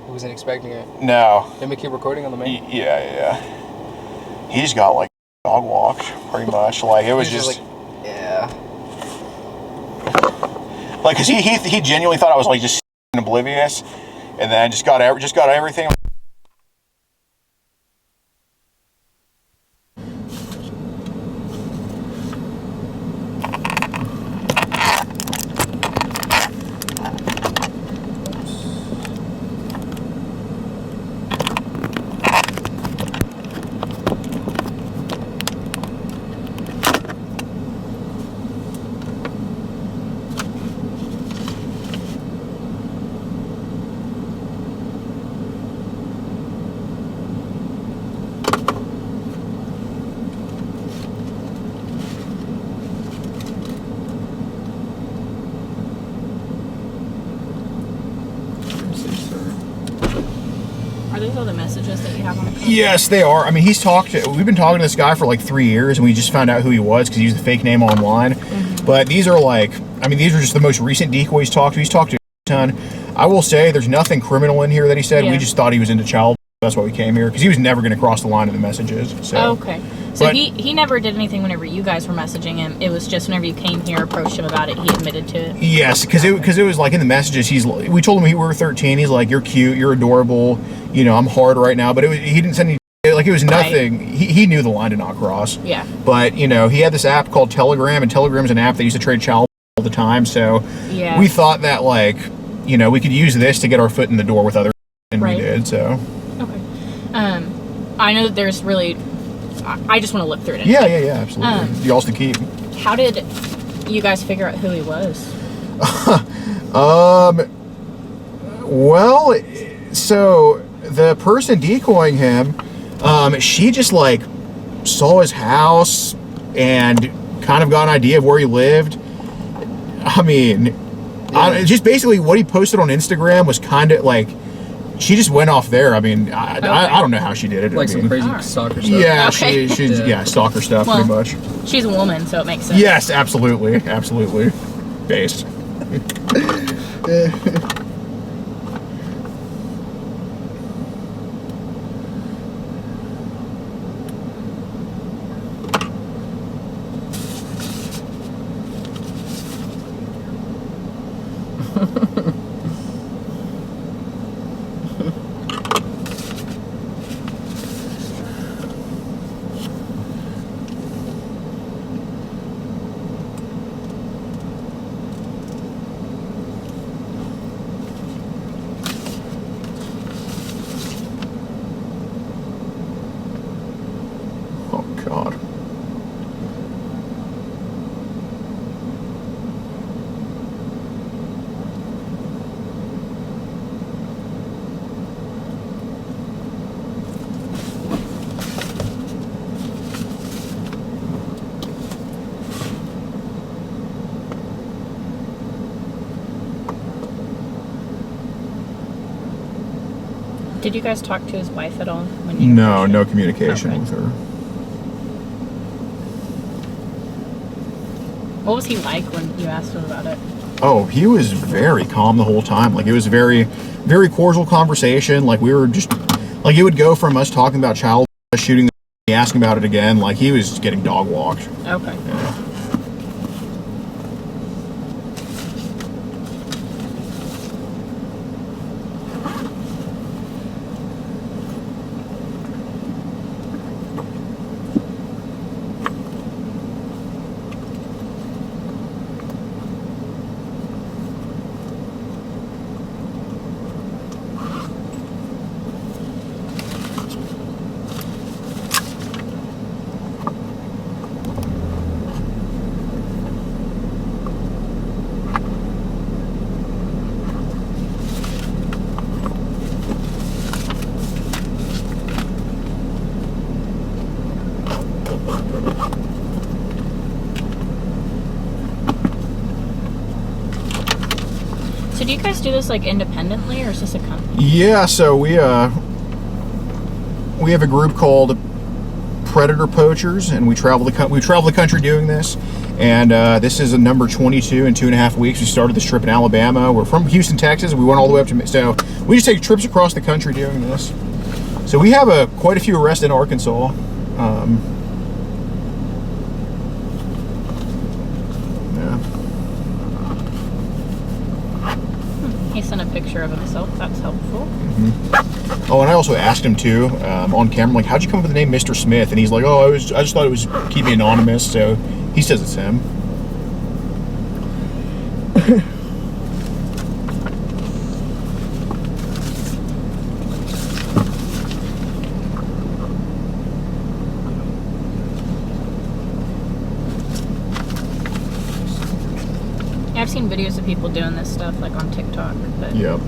He wasn't expecting it. No. Didn't we keep recording on the main? Yeah. He just got like dog walked, pretty much. Like it was just like, yeah. like, cause he genuinely thought I was like just oblivious, and then just got everything. Are those all the messages that you have on the phone? Yes, they are. I mean, we've been talking to this guy for like 3 years, and we just found out who he was because he used a fake name online. Mm-hmm. But these are like, I mean, these are just the most recent decoys he's talked to. He's talked to a ton. I will say there's nothing criminal in here that he said. Yeah. We just thought he was into child. That's why we came here, because he was never going to cross the line in the messages. So. Oh, okay. So he never did anything whenever you guys were messaging him. It was just whenever you came here, approached him about it, he admitted to it. Yes, because it was like in the messages. We told him we were 13. He's like, "You're cute, you're adorable. You know, I'm hard right now." But he didn't send any. Like it was nothing. Right. He knew the line to not cross. Yeah. But you know, he had this app called Telegram, and Telegram's an app that used to trade child all the time. So yeah. We thought that like, you know, we could use this to get our foot in the door with other, and we did. So. Okay. I know that there's really. I just want to look through it. Yeah, absolutely. Y'all's to keep. How did you guys figure out who he was? Well, so the person decoying him, she just like saw his house and kind of got an idea of where he lived. I mean, just basically what he posted on Instagram was kind of like. She just went off there. I mean, I don't know how she did it. Like some crazy stalker stuff. Yeah, okay. she's stalker stuff, pretty much. She's a woman, so it makes sense. Yes, absolutely. Based. God. Did you guys talk to his wife at all? No communication with her. What was he like when you asked him about it? Oh, he was very calm the whole time. Like, it was a very, very cordial conversation. Like, we were just, like, it would go from us talking about child shooting, asking about it again. Like, he was getting dog walked. Okay. Yeah. So do you guys do this like independently, or is this a company? Yeah, so we have a group called predator poachers, and we travel the country doing this. And this is a number 22 in 2.5 weeks. We started this trip in Alabama. We're from Houston, Texas. We went all the way up to, so we just take trips across the country doing this. So we have quite a few arrests in Arkansas. He sent a picture of himself. That's helpful. Mm-hmm. Oh, and I also asked him too on camera, like, how'd you come up with the name Mr. Smith? And he's like, oh, I just thought it was keep me anonymous. So he says it's him. I've seen videos of people doing this stuff like on TikTok. But Yep.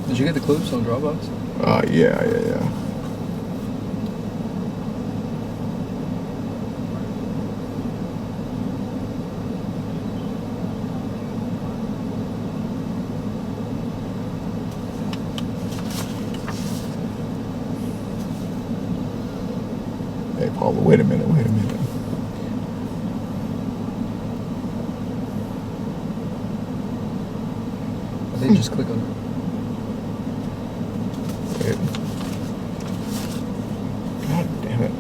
Did you get the clips on Dropbox? Yeah. Hey, Paula, wait a minute. I think just click on it. God damn it.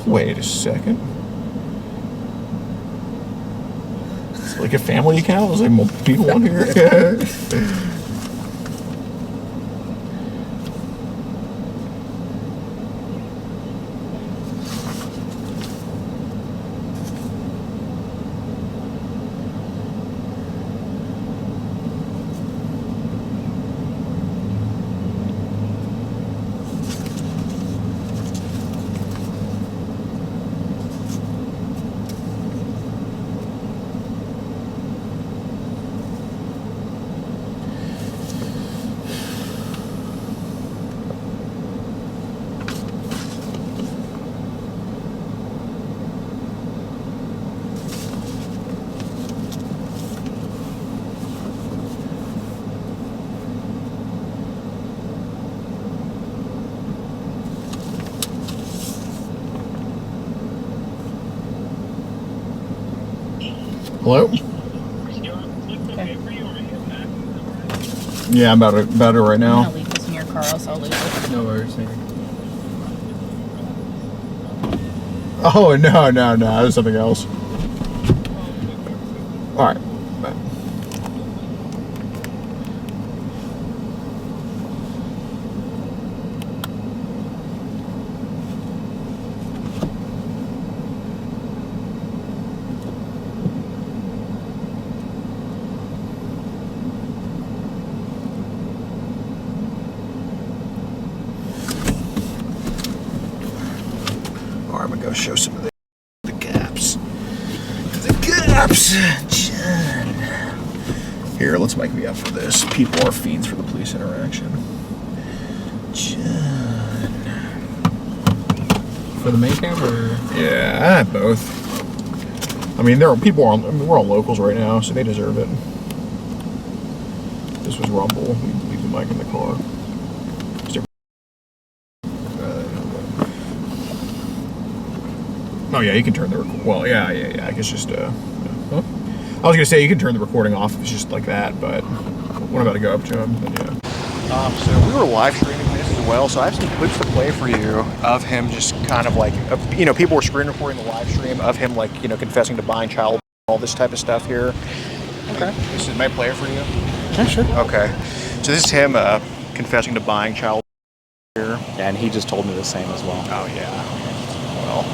Wait a second. It's like a family account? There's like multiple people on here? Hello? Yeah, I'm about it right I'm now. gonna leave this in your car, else I'll lose it. No worries. Thank you. Oh, no, that was something else. All right. All right, I'm gonna go show some of the gaps. The gaps! John. Here, let's make me up for this. People are fiends for the police interaction. John. For the main cam or? Yeah, both. I mean, there are people on. I mean, we're on locals right now, so they deserve it. This was Rumble. We leave the mic in the car. Oh yeah, you can turn the well, yeah. I guess just huh? I was gonna say you can turn the recording off if it's just like that, but when I'm about to go up to him, then yeah. So we were live streaming this as well, so I have some clips to play for you of him just kind of like, people were screen recording the live stream of him like, confessing to buying child, all this type of stuff here. Okay. This is my player for you. Yeah, sure. Okay. So this is him confessing to buying child here. Yeah, and he just told me the same as well. Oh yeah. Well.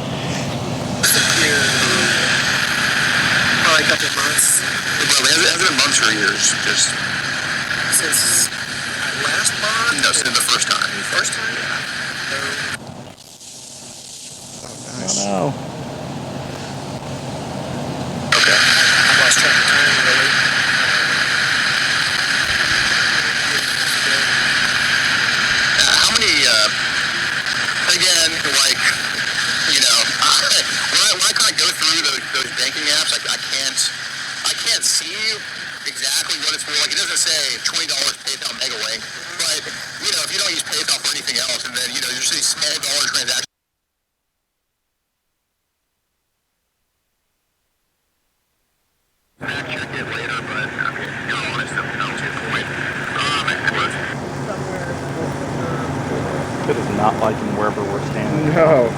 Probably a couple of months. Well, it hasn't been months or years. Just since last month? No, since the first time. First time? Yeah. Oh, nice. Oh no. Okay. I lost track of time, really. How many, again, like, when I kind of go through those banking apps, I can't see exactly what it's for. Like, it doesn't say $20 PayPal MegaLink, but, if you don't use PayPal for anything else, and then, there's these small dollar transactions. Check it later, but, honest, that was your point. It is not liking wherever we're standing. No.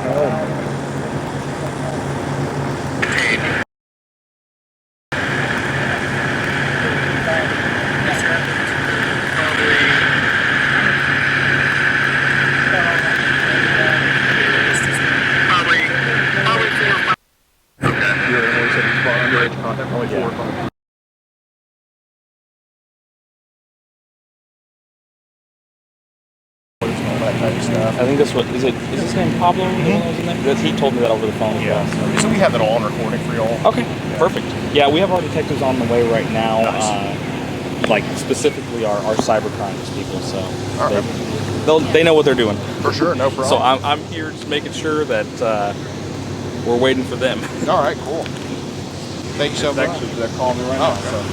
I think that's what is his name Pablo? He told me that over the phone. Yeah. So we have that all on recording for y'all. Okay. Yeah. Perfect. Yeah, we have our detectives on the way right now. Nice. Like specifically our cybercrimes people. So Right. they know what they're doing. For sure, no problem. So I'm here just making sure that we're waiting for them. All right, cool. Thank you so much. Actually, they're calling me right now. So.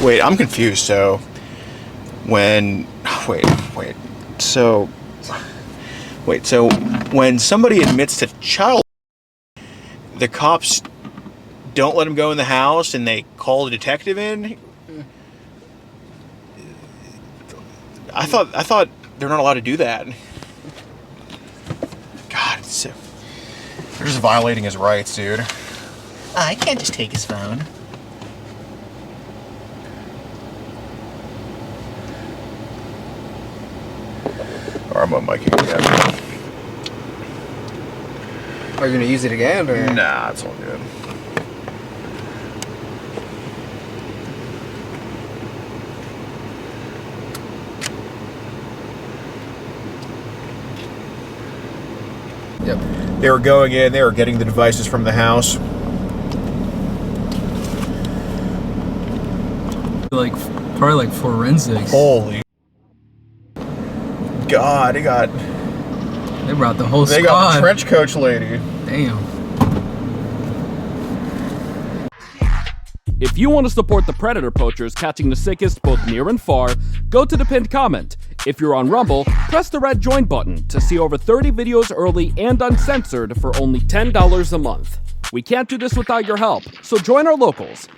Wait, I'm confused. So, So, when somebody admits to child, the cops don't let him go in the house, and they call a detective in. I thought they're not allowed to do that. God, they're just violating his rights, dude. I can't just take his phone. Or I'm on mic again. Are you gonna use it again, or? Nah, it's all good. Yep. They were going in, they were getting the devices from the house. Like, probably like forensics. Holy God, they got brought the whole squad. They got the trench coach lady. Damn. If you want to support the predator poachers catching the sickest both near and far, go to the pinned comment. If you're on Rumble, press the red join button to see over 30 videos early and uncensored for only $10 a month. We can't do this without your help, so join our locals.